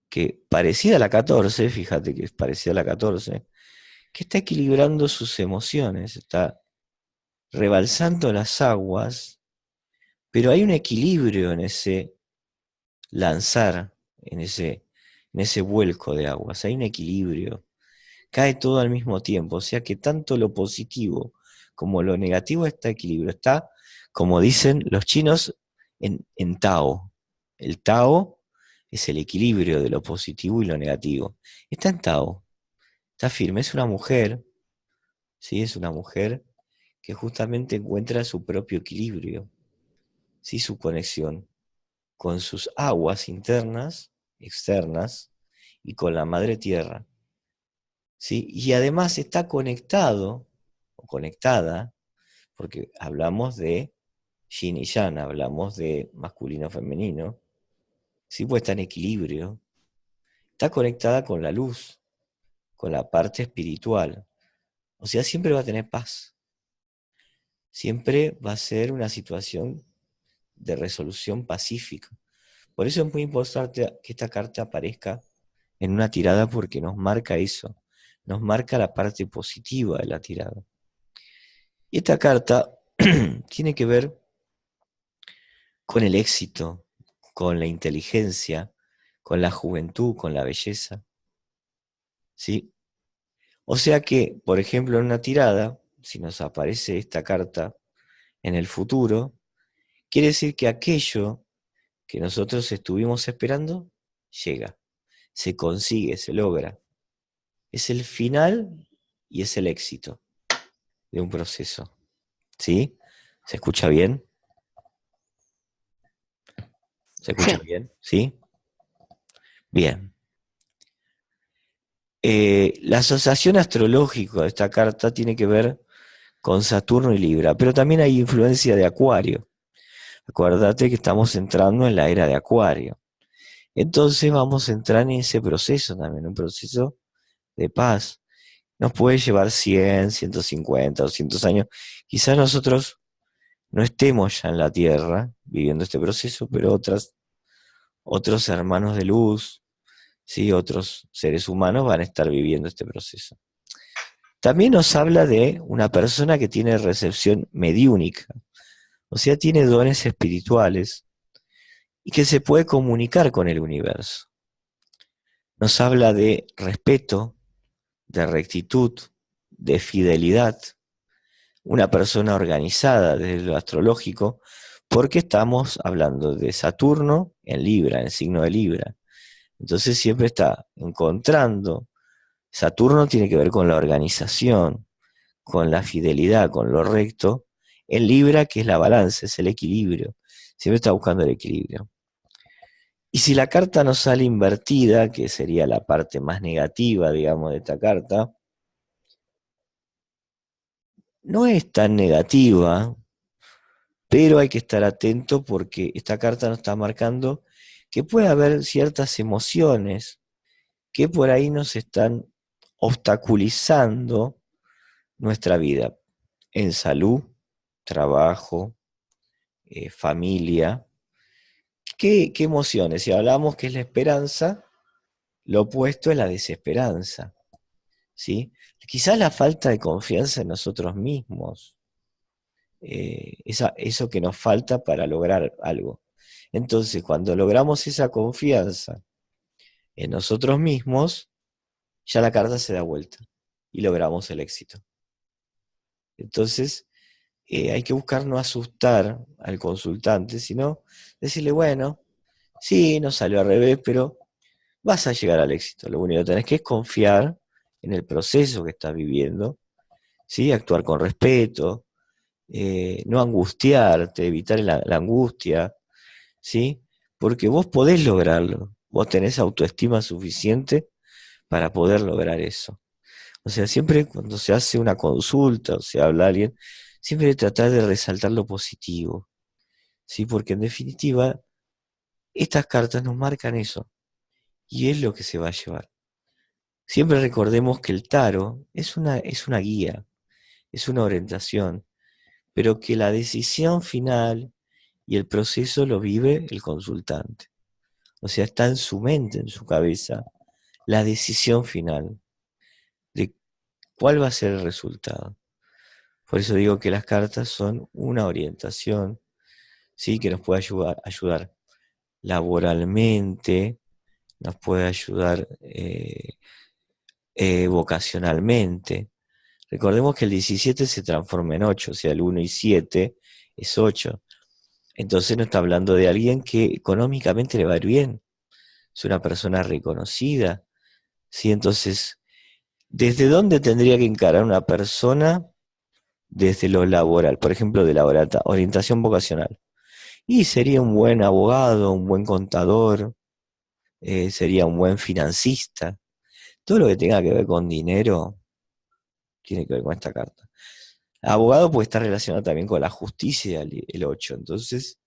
Speaker 1: que parecida a la 14, fíjate que es parecida a la 14, que está equilibrando sus emociones, está rebalsando las aguas, pero hay un equilibrio en ese lanzar, en ese vuelco de aguas, hay un equilibrio, cae todo al mismo tiempo, o sea que tanto lo positivo como lo negativo está equilibrio, está, como dicen los chinos, en Tao. El Tao es el equilibrio de lo positivo y lo negativo. Está en Tao, está firme, es una mujer, ¿sí? Es una mujer que justamente encuentra su propio equilibrio, ¿sí? Su conexión con sus aguas internas, externas, y con la madre tierra, ¿sí? Y además está conectado o conectada, porque hablamos de yin y yang, hablamos de masculino femenino, ¿sí? Pues está en equilibrio, está conectada con la luz, con la parte espiritual, o sea, siempre va a tener paz, siempre va a ser una situación de resolución pacífica. Por eso es muy importante que esta carta aparezca en una tirada porque nos marca eso, nos marca la parte positiva de la tirada. Y esta carta tiene que ver con el éxito, con la inteligencia, con la juventud, con la belleza, ¿sí? O sea que, por ejemplo, en una tirada, si nos aparece esta carta en el futuro, quiere decir que aquello que nosotros estuvimos esperando llega, se consigue, se logra. Es el final y es el éxito de un proceso. ¿Sí? ¿Se escucha bien? ¿Se escucha
Speaker 2: Sí,
Speaker 1: bien? ¿Sí? Bien. La asociación astrológica de esta carta tiene que ver con Saturno y Libra, pero también hay influencia de Acuario. Acuérdate que estamos entrando en la era de Acuario. Entonces vamos a entrar en ese proceso también, un proceso de paz. Nos puede llevar 100, 150, 200 años. Quizás nosotros no estemos ya en la Tierra viviendo este proceso, pero otros hermanos de luz, ¿sí? Otros seres humanos van a estar viviendo este proceso. También nos habla de una persona que tiene recepción mediúnica, o sea, tiene dones espirituales y que se puede comunicar con el universo. Nos habla de respeto, de rectitud, de fidelidad, una persona organizada desde lo astrológico, porque estamos hablando de Saturno en Libra, en signo de Libra. Entonces siempre está encontrando. Saturno tiene que ver con la organización, con la fidelidad, con lo recto. En Libra, que es la balanza, es el equilibrio. Siempre está buscando el equilibrio. Y si la carta nos sale invertida, que sería la parte más negativa, digamos, de esta carta, no es tan negativa, pero hay que estar atento porque esta carta nos está marcando que puede haber ciertas emociones que por ahí nos están obstaculizando nuestra vida en salud, trabajo, familia. ¿Qué emociones? Si hablamos que es la esperanza, lo opuesto es la desesperanza, ¿sí? Quizás la falta de confianza en nosotros mismos, eso que nos falta para lograr algo. Entonces, cuando logramos esa confianza en nosotros mismos, ya la carta se da vuelta y logramos el éxito. Entonces, hay que buscar no asustar al consultante, sino decirle, bueno, sí, no salió al revés, pero vas a llegar al éxito. Lo único que tenés que es confiar en el proceso que estás viviendo, ¿sí? Actuar con respeto, no angustiarte, evitar la angustia, ¿sí? Porque vos podés lograrlo, vos tenés autoestima suficiente para poder lograr eso. O sea, siempre cuando se hace una consulta o se habla a alguien, siempre tratar de resaltar lo positivo, ¿sí? Porque en definitiva, estas cartas nos marcan eso, y es lo que se va a llevar. Siempre recordemos que el tarot es una guía, es una orientación, pero que la decisión final y el proceso lo vive el consultante. O sea, está en su mente, en su cabeza, la decisión final de cuál va a ser el resultado. Por eso digo que las cartas son una orientación, ¿sí? Que nos puede ayudar laboralmente, nos puede ayudar vocacionalmente. Recordemos que el 17 se transforma en 8, o sea, el 1 y 7 es 8. Entonces no está hablando de alguien que económicamente le va a ir bien, es una persona reconocida, ¿sí? Entonces, ¿desde dónde tendría que encarar una persona desde lo laboral? Por ejemplo, de la orientación vocacional. Y sería un buen abogado, un buen contador, sería un buen financista. Todo lo que tenga que ver con dinero tiene que ver con esta carta. Abogado puede estar relacionado también con la justicia, el 8. Entonces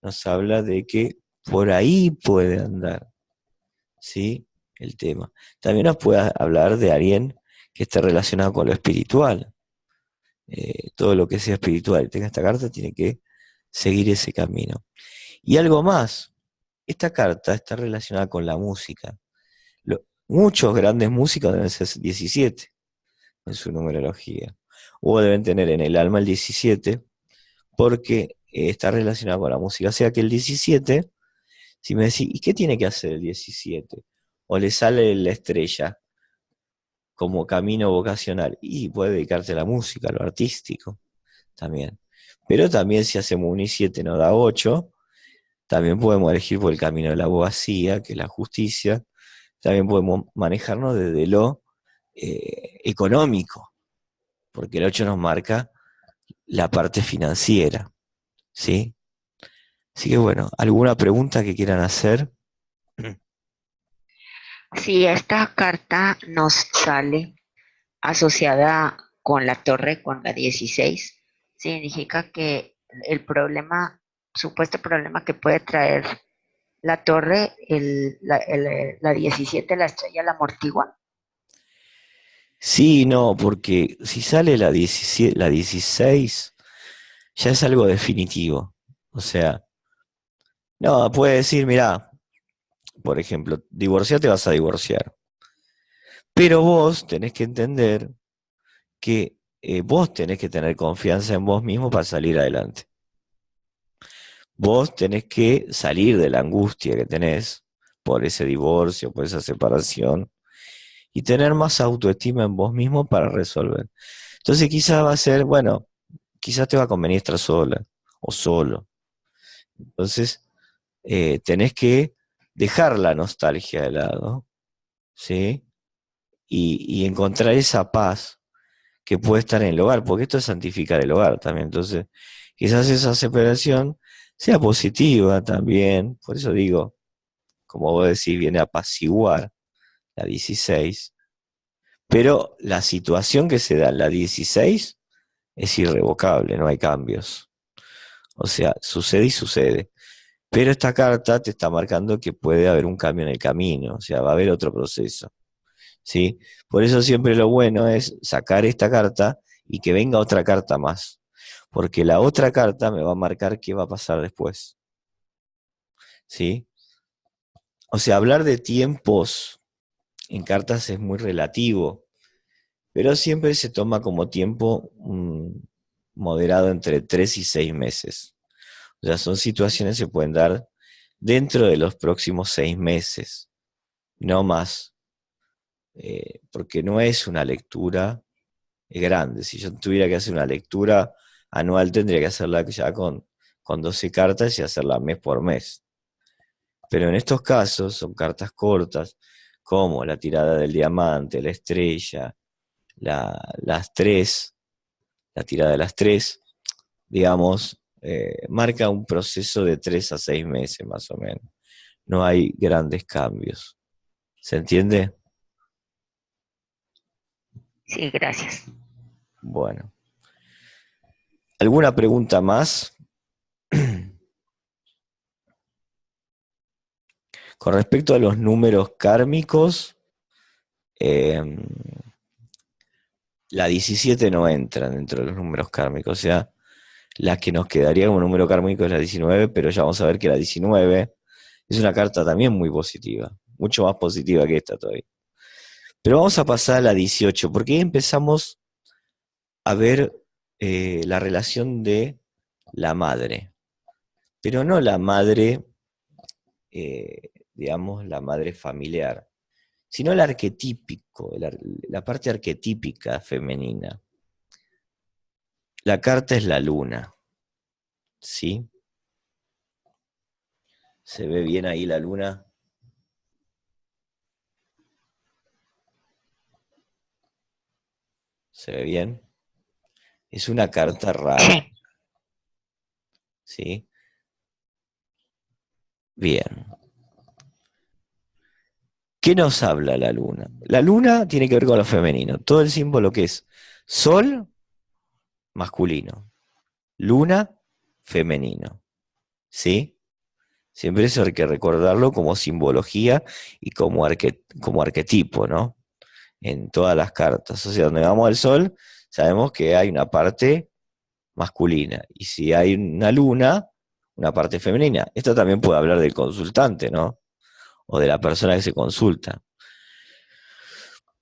Speaker 1: nos habla de que por ahí puede andar, ¿sí? El tema. También nos puede hablar de alguien que esté relacionado con lo espiritual. Todo lo que sea espiritual y tenga esta carta tiene que seguir ese camino. Y algo más, esta carta está relacionada con la música. Muchos grandes músicos deben ser 17 en su numerología. O deben tener en el alma el 17 porque está relacionado con la música. O sea que el 17, si me decís, ¿y qué tiene que hacer el 17? O le sale la estrella como camino vocacional y puede dedicarte a la música, a lo artístico también. Pero también si hacemos un I7 nos da 8, también podemos elegir por el camino de la abogacía, que es la justicia. También podemos manejarnos desde lo económico, porque el 8 nos marca la parte financiera, ¿sí? Así que bueno, ¿alguna pregunta que quieran hacer?
Speaker 2: Si esta carta nos sale asociada con la torre, con la 16, significa que el problema, supuesto problema que puede traer la torre, la 17, la estrella, la amortigua.
Speaker 1: Sí, no, porque si sale la 17, la 16, ya es algo definitivo. O sea, no, puede decir, mirá, por ejemplo, divorciarte vas a divorciar. Pero vos tenés que entender que vos tenés que tener confianza en vos mismo para salir adelante. Vos tenés que salir de la angustia que tenés por ese divorcio, por esa separación, y tener más autoestima en vos mismo para resolver. Entonces quizás va a ser, bueno, quizás te va a convenir estar sola o solo. Entonces tenés que dejar la nostalgia de lado, ¿sí? Y encontrar esa paz que puede estar en el hogar, porque esto es santificar el hogar también. Entonces, quizás esa separación sea positiva también, por eso digo, como vos decís, viene a apaciguar la 16, pero la situación que se da en la 16 es irrevocable, no hay cambios. O sea, sucede y sucede. Pero esta carta te está marcando que puede haber un cambio en el camino, o sea, va a haber otro proceso, ¿sí? Por eso siempre lo bueno es sacar esta carta y que venga otra carta más, porque la otra carta me va a marcar qué va a pasar después, ¿sí? O sea, hablar de tiempos en cartas es muy relativo, pero siempre se toma como tiempo moderado entre 3 y 6 meses. O sea, son situaciones que se pueden dar dentro de los próximos 6 meses, no más, porque no es una lectura grande. Si yo tuviera que hacer una lectura anual, tendría que hacerla ya con 12 cartas y hacerla mes por mes. Pero en estos casos son cartas cortas, como la tirada del diamante, la estrella, las tres, la tirada de las tres, digamos, marca un proceso de 3 a 6 meses más o menos. No hay grandes cambios. ¿Se entiende?
Speaker 2: Sí, gracias.
Speaker 1: Bueno. ¿Alguna pregunta más? Con respecto a los números kármicos, eh, la 17 no entra dentro de los números kármicos, o sea, la que nos quedaría como número kármico es la 19, pero ya vamos a ver que la 19 es una carta también muy positiva, mucho más positiva que esta todavía. Pero vamos a pasar a la 18, porque ahí empezamos a ver la relación de la madre, pero no la madre, digamos, la madre familiar, sino el arquetípico, la parte arquetípica femenina. La carta es la luna, ¿sí? ¿Se ve bien ahí la luna? ¿Se ve bien? Es una carta rara,
Speaker 2: Sí,
Speaker 1: ¿sí? Bien. ¿Qué nos habla la luna? La luna tiene que ver con lo femenino. Todo el símbolo que es sol, masculino. Luna, femenino. ¿Sí? Siempre eso hay que recordarlo como simbología y como arquetipo, ¿no? En todas las cartas. O sea, donde vamos al sol, sabemos que hay una parte masculina. Y si hay una luna, una parte femenina. Esto también puede hablar del consultante, ¿no? O de la persona que se consulta.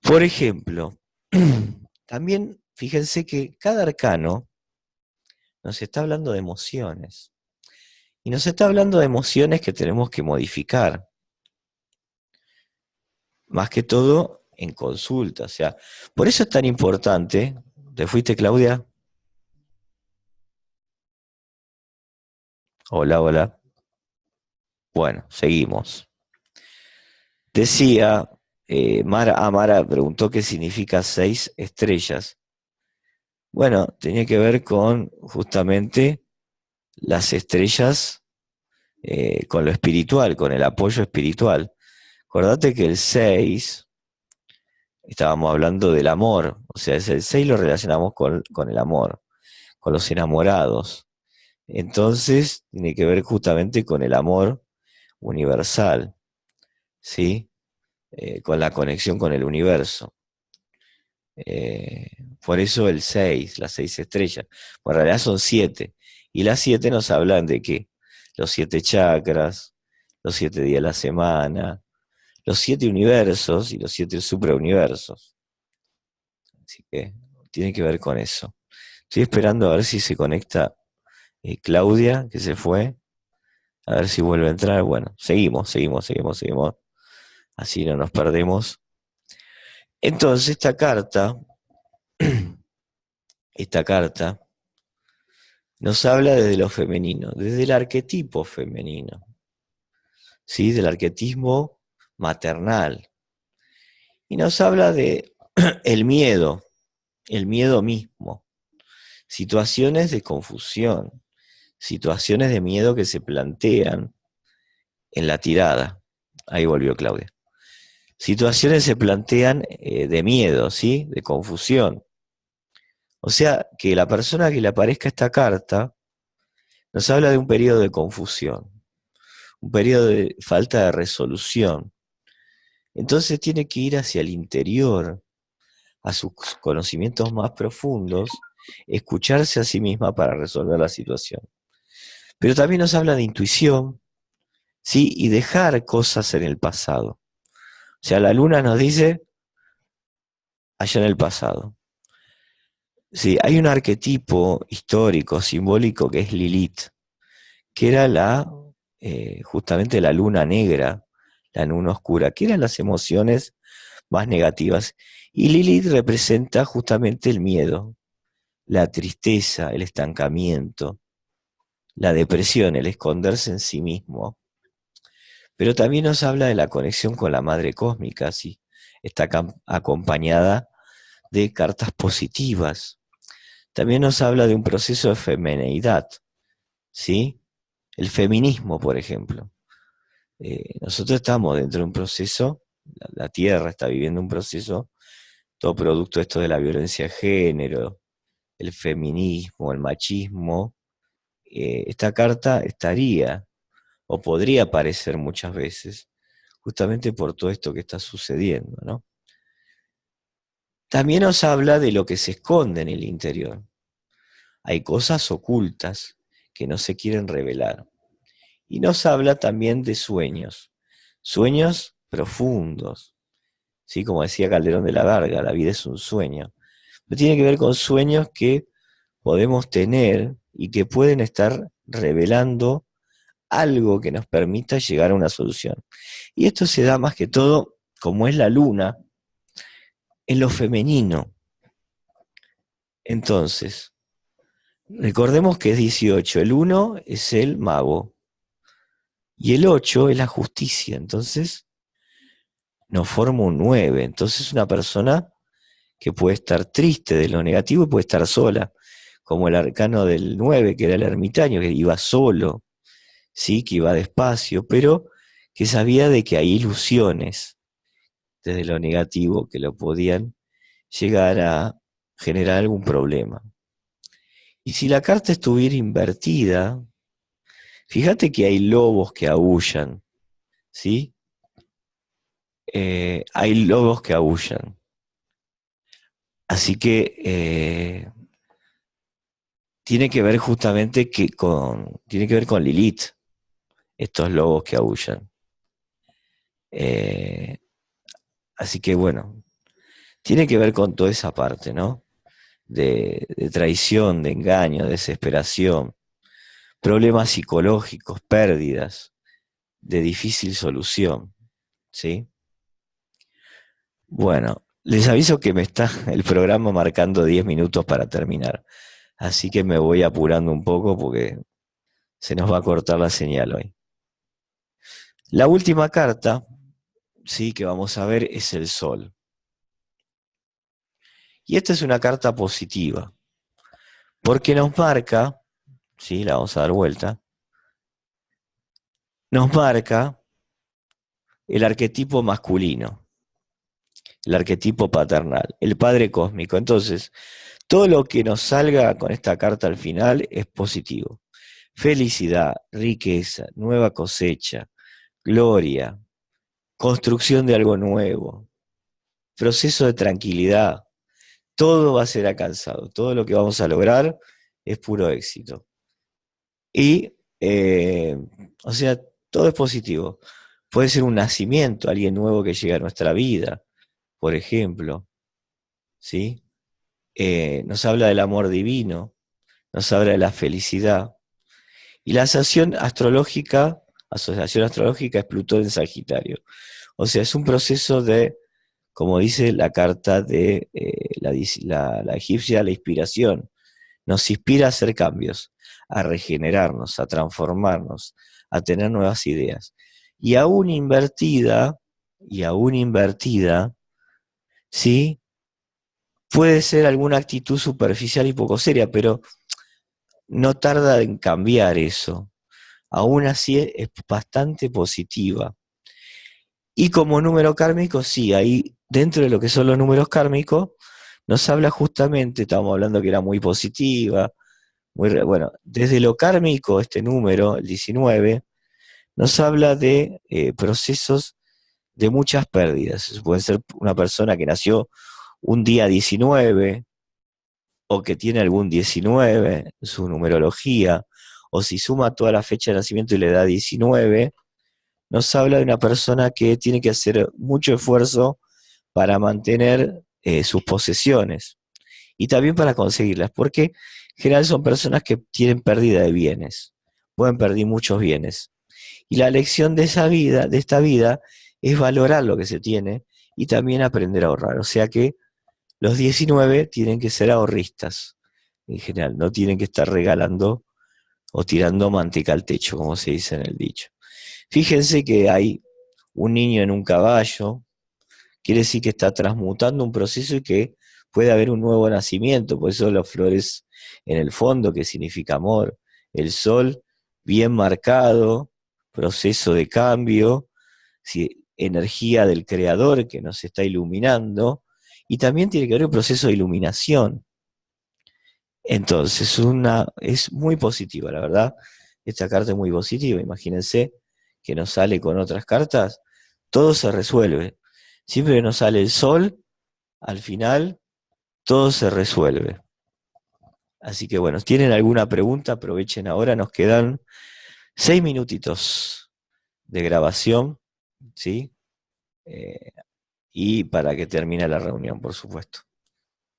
Speaker 1: Por ejemplo, también fíjense que cada arcano nos está hablando de emociones. Y nos está hablando de emociones que tenemos que modificar. Más que todo en consulta. O sea, por eso es tan importante. ¿Te fuiste, Claudia? Hola, hola. Bueno, seguimos. Decía, Mara preguntó qué significa 6 estrellas. Bueno, tenía que ver con justamente las estrellas, con lo espiritual, con el apoyo espiritual. Acordate que el 6 estábamos hablando del amor, o sea, es el 6 lo relacionamos con el amor, con los enamorados. Entonces, tiene que ver justamente con el amor universal, ¿sí? Con la conexión con el universo. Eh, por eso el 6, las 6 estrellas. Bueno, en realidad son 7. Y las 7 nos hablan de qué? Los 7 chakras, los 7 días de la semana, los 7 universos y los 7 suprauniversos. Así que tiene que ver con eso. Estoy esperando a ver si se conecta Claudia, que se fue. A ver si vuelve a entrar. Bueno, seguimos. Así no nos perdemos. Entonces, esta carta nos habla desde lo femenino, desde el arquetipo femenino, ¿sí? Del arquetismo maternal. Y nos habla de el miedo mismo, situaciones de confusión, situaciones de miedo que se plantean en la tirada. Ahí volvió Claudia. Situaciones se plantean de miedo, ¿sí? De confusión. O sea, que la persona que le aparezca esta carta nos habla de un periodo de confusión, un periodo de falta de resolución. Entonces tiene que ir hacia el interior, a sus conocimientos más profundos, escucharse a sí misma para resolver la situación. Pero también nos habla de intuición, ¿sí? Y dejar cosas en el pasado. O sea, la luna nos dice allá en el pasado. Sí, hay un arquetipo histórico, simbólico, que es Lilith, que era justamente la luna negra, la luna oscura, que eran las emociones más negativas. Y Lilith representa justamente el miedo, la tristeza, el estancamiento, la depresión, el esconderse en sí mismo. Pero también nos habla de la conexión con la madre cósmica, ¿sí? Está acompañada de cartas positivas. También nos habla de un proceso de femineidad, ¿sí? El feminismo, por ejemplo. Nosotros estamos dentro de un proceso, la Tierra está viviendo un proceso, todo producto de esto de la violencia de género, el feminismo, el machismo. Esta carta estaría, o podría aparecer muchas veces, justamente por todo esto que está sucediendo, ¿no? También nos habla de lo que se esconde en el interior. Hay cosas ocultas que no se quieren revelar. Y nos habla también de sueños, sueños profundos, ¿sí? Como decía Calderón de la Barca, la vida es un sueño. Pero tiene que ver con sueños que podemos tener y que pueden estar revelando algo que nos permita llegar a una solución. Y esto se da más que todo, como es la luna, en lo femenino. Entonces, recordemos que es 18, el 1 es el mago y el 8 es la justicia, entonces nos forma un 9, entonces una persona que puede estar triste de lo negativo y puede estar sola, como el arcano del 9, que era el ermitaño, que iba solo, sí, que iba despacio, pero que sabía de que hay ilusiones desde lo negativo que lo podían llegar a generar algún problema. Y si la carta estuviera invertida, fíjate que hay lobos que aúllan, ¿sí? Hay lobos que aúllan. Así que tiene que ver justamente tiene que ver con Lilith, estos lobos que aúllan. Eh, Así que bueno, tiene que ver con toda esa parte, ¿no? De traición, de engaño, de desesperación, problemas psicológicos, pérdidas, de difícil solución, ¿sí? Bueno, les aviso que me está el programa marcando 10 minutos para terminar, así que me voy apurando un poco porque se nos va a cortar la señal hoy. La última carta, sí, que vamos a ver es el Sol. Y esta es una carta positiva, porque nos marca, sí, la vamos a dar vuelta, nos marca el arquetipo masculino, el arquetipo paternal, el padre cósmico. Entonces, todo lo que nos salga con esta carta al final es positivo. Felicidad, riqueza, nueva cosecha, gloria, construcción de algo nuevo, proceso de tranquilidad. Todo va a ser alcanzado, todo lo que vamos a lograr es puro éxito. Y, o sea, todo es positivo. Puede ser un nacimiento, alguien nuevo que llega a nuestra vida, por ejemplo, ¿sí? Nos habla del amor divino, nos habla de la felicidad. Y la asociación astrológica es Plutón en Sagitario. O sea, es un proceso de, como dice la carta de la egipcia, la inspiración. Nos inspira a hacer cambios, a regenerarnos, a transformarnos, a tener nuevas ideas. Y aún invertida, ¿sí? Puede ser alguna actitud superficial y poco seria, pero no tarda en cambiar eso. Aún así es bastante positiva. Y como número kármico, sí, ahí dentro de lo que son los números kármicos, nos habla justamente, estábamos hablando que era muy positiva, bueno, desde lo kármico, este número, el 19, nos habla de procesos de muchas pérdidas. Puede ser una persona que nació un día 19 o que tiene algún 19 en su numerología, o si suma toda la fecha de nacimiento y le da 19, nos habla de una persona que tiene que hacer mucho esfuerzo para mantener sus posesiones y también para conseguirlas, porque en general son personas que tienen pérdida de bienes, pueden perder muchos bienes. Y la lección de esa vida, de esta vida, es valorar lo que se tiene y también aprender a ahorrar. O sea que los 19 tienen que ser ahorristas, en general, no tienen que estar regalando o tirando manteca al techo, como se dice en el dicho. Fíjense que hay un niño en un caballo, quiere decir que está transmutando un proceso y que puede haber un nuevo nacimiento, por eso las flores en el fondo, que significa amor, el sol bien marcado, proceso de cambio, ¿sí? Energía del creador que nos está iluminando, y también tiene que haber un proceso de iluminación. Entonces, es muy positiva, la verdad. Esta carta es muy positiva. Imagínense que nos sale con otras cartas, todo se resuelve. Siempre que nos sale el sol, al final, todo se resuelve. Así que bueno, ¿tienen alguna pregunta? Aprovechen ahora, nos quedan 6 minutitos de grabación, ¿sí? Eh, y para que termine la reunión, por supuesto.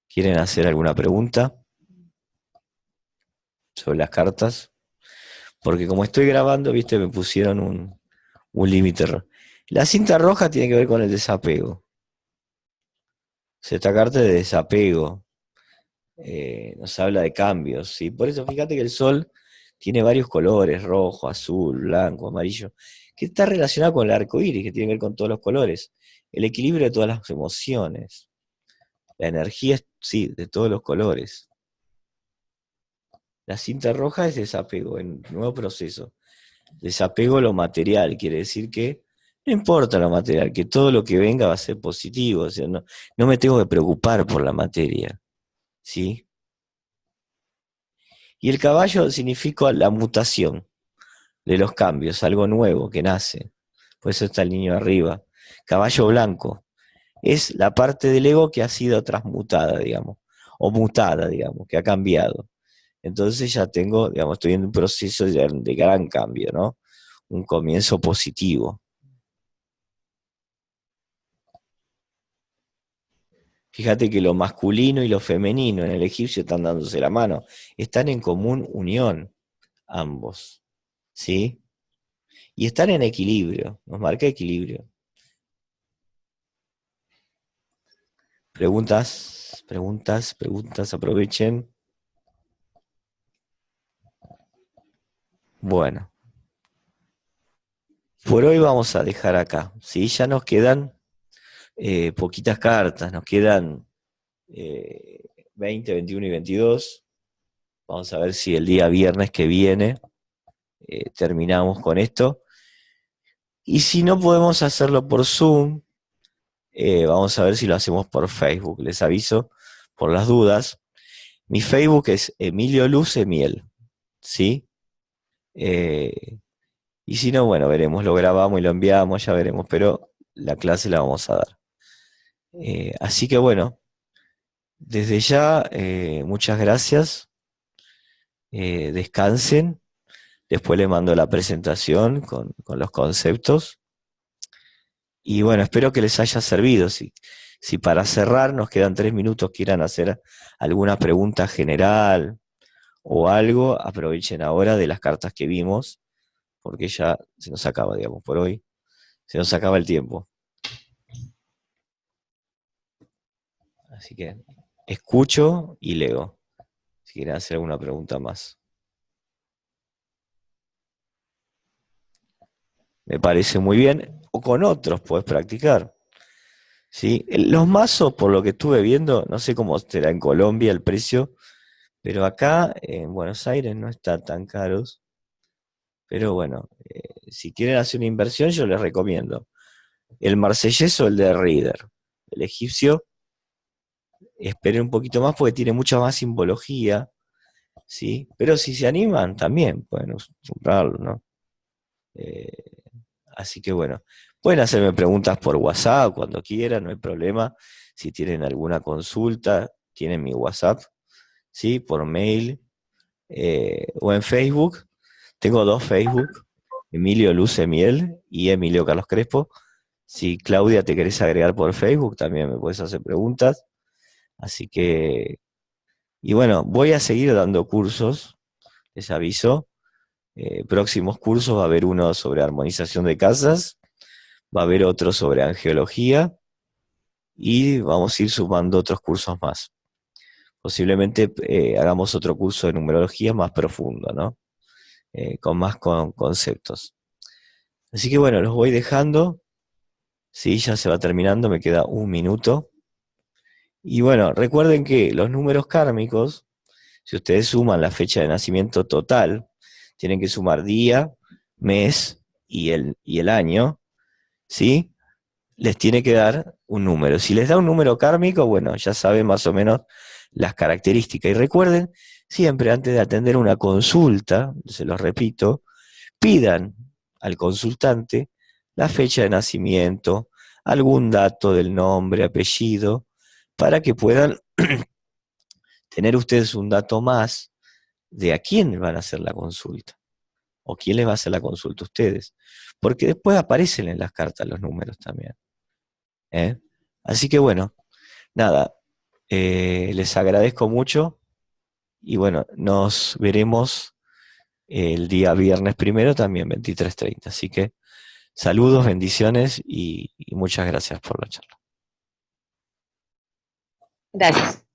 Speaker 1: ¿Quieren hacer alguna pregunta sobre las cartas? Porque como estoy grabando, viste, me pusieron un límite. La cinta roja tiene que ver con el desapego. Esta carta de desapego nos habla de cambios, ¿sí? Por eso fíjate que el sol tiene varios colores, rojo, azul, blanco, amarillo, que está relacionado con el arco iris, que tiene que ver con todos los colores. El equilibrio de todas las emociones. La energía, sí, de todos los colores. La cinta roja es desapego, en nuevo proceso. Desapego a lo material, quiere decir que no importa lo material, que todo lo que venga va a ser positivo, o sea, no me tengo que preocupar por la materia, ¿sí? Y el caballo significa la mutación de los cambios, algo nuevo que nace. Por eso está el niño arriba. Caballo blanco es la parte del ego que ha sido transmutada, digamos, o mutada, digamos, que ha cambiado. Entonces ya tengo, digamos, estoy en un proceso de gran cambio, ¿no? Un comienzo positivo. Fíjate que lo masculino y lo femenino en el egipcio están dándose la mano, están en común unión ambos, ¿sí? Y están en equilibrio, nos marca equilibrio. Preguntas, preguntas, preguntas, aprovechen. Bueno, por hoy vamos a dejar acá, ¿sí? Ya nos quedan poquitas cartas, nos quedan 20, 21 y 22. Vamos a ver si el día viernes que viene terminamos con esto. Y si no podemos hacerlo por Zoom, vamos a ver si lo hacemos por Facebook. Les aviso por las dudas. Mi Facebook es Emilio Luz Emiel, ¿sí? Y si no, bueno, veremos, lo grabamos y lo enviamos, ya veremos, pero la clase la vamos a dar. Así que bueno, desde ya, muchas gracias. Descansen. Después les mando la presentación con los conceptos. Y bueno, espero que les haya servido. Si para cerrar nos quedan 3 minutos, quieran hacer alguna pregunta general o algo, aprovechen ahora de las cartas que vimos, porque ya se nos acaba, digamos, por hoy. Se nos acaba el tiempo. Así que escucho y leo. Si quieren hacer alguna pregunta más. Me parece muy bien. O con otros puedes practicar. ¿Sí? Los mazos, por lo que estuve viendo, no sé cómo será en Colombia el precio, pero acá en Buenos Aires no están tan caros. Pero bueno, si quieren hacer una inversión, yo les recomiendo el marsellés o el de Reader. El egipcio esperen un poquito más porque tiene mucha más simbología, ¿sí? Pero si se animan, también pueden comprarlo, ¿no? Eh, Así que bueno, pueden hacerme preguntas por WhatsApp cuando quieran, no hay problema. Si tienen alguna consulta, tienen mi WhatsApp, ¿sí? Por mail o en Facebook. Tengo dos Facebook, Emilio Luce Miel y Emilio Carlos Crespo. Si Claudia te querés agregar por Facebook, también me puedes hacer preguntas. Así que, y bueno, voy a seguir dando cursos, les aviso. Próximos cursos va a haber uno sobre armonización de casas, va a haber otro sobre angeología y vamos a ir sumando otros cursos más. Posiblemente hagamos otro curso de numerología más profundo, ¿no? Con más conceptos. Así que bueno, los voy dejando. Sí, ya se va terminando, me queda un minuto. Y bueno, recuerden que los números kármicos, si ustedes suman la fecha de nacimiento total, tienen que sumar día, mes y el año, ¿sí? Les tiene que dar un número. Si les da un número kármico, bueno, ya saben más o menos las características. Y recuerden, siempre antes de atender una consulta, se los repito, pidan al consultante la fecha de nacimiento, algún dato del nombre, apellido, para que puedan tener ustedes un dato más de a quién van a hacer la consulta o quién les va a hacer la consulta a ustedes. Porque después aparecen en las cartas los números también. ¿Eh? Así que bueno, nada, les agradezco mucho y bueno, nos veremos el día viernes primero también, 23:30. Así que saludos, bendiciones y muchas gracias por la charla.
Speaker 2: Gracias.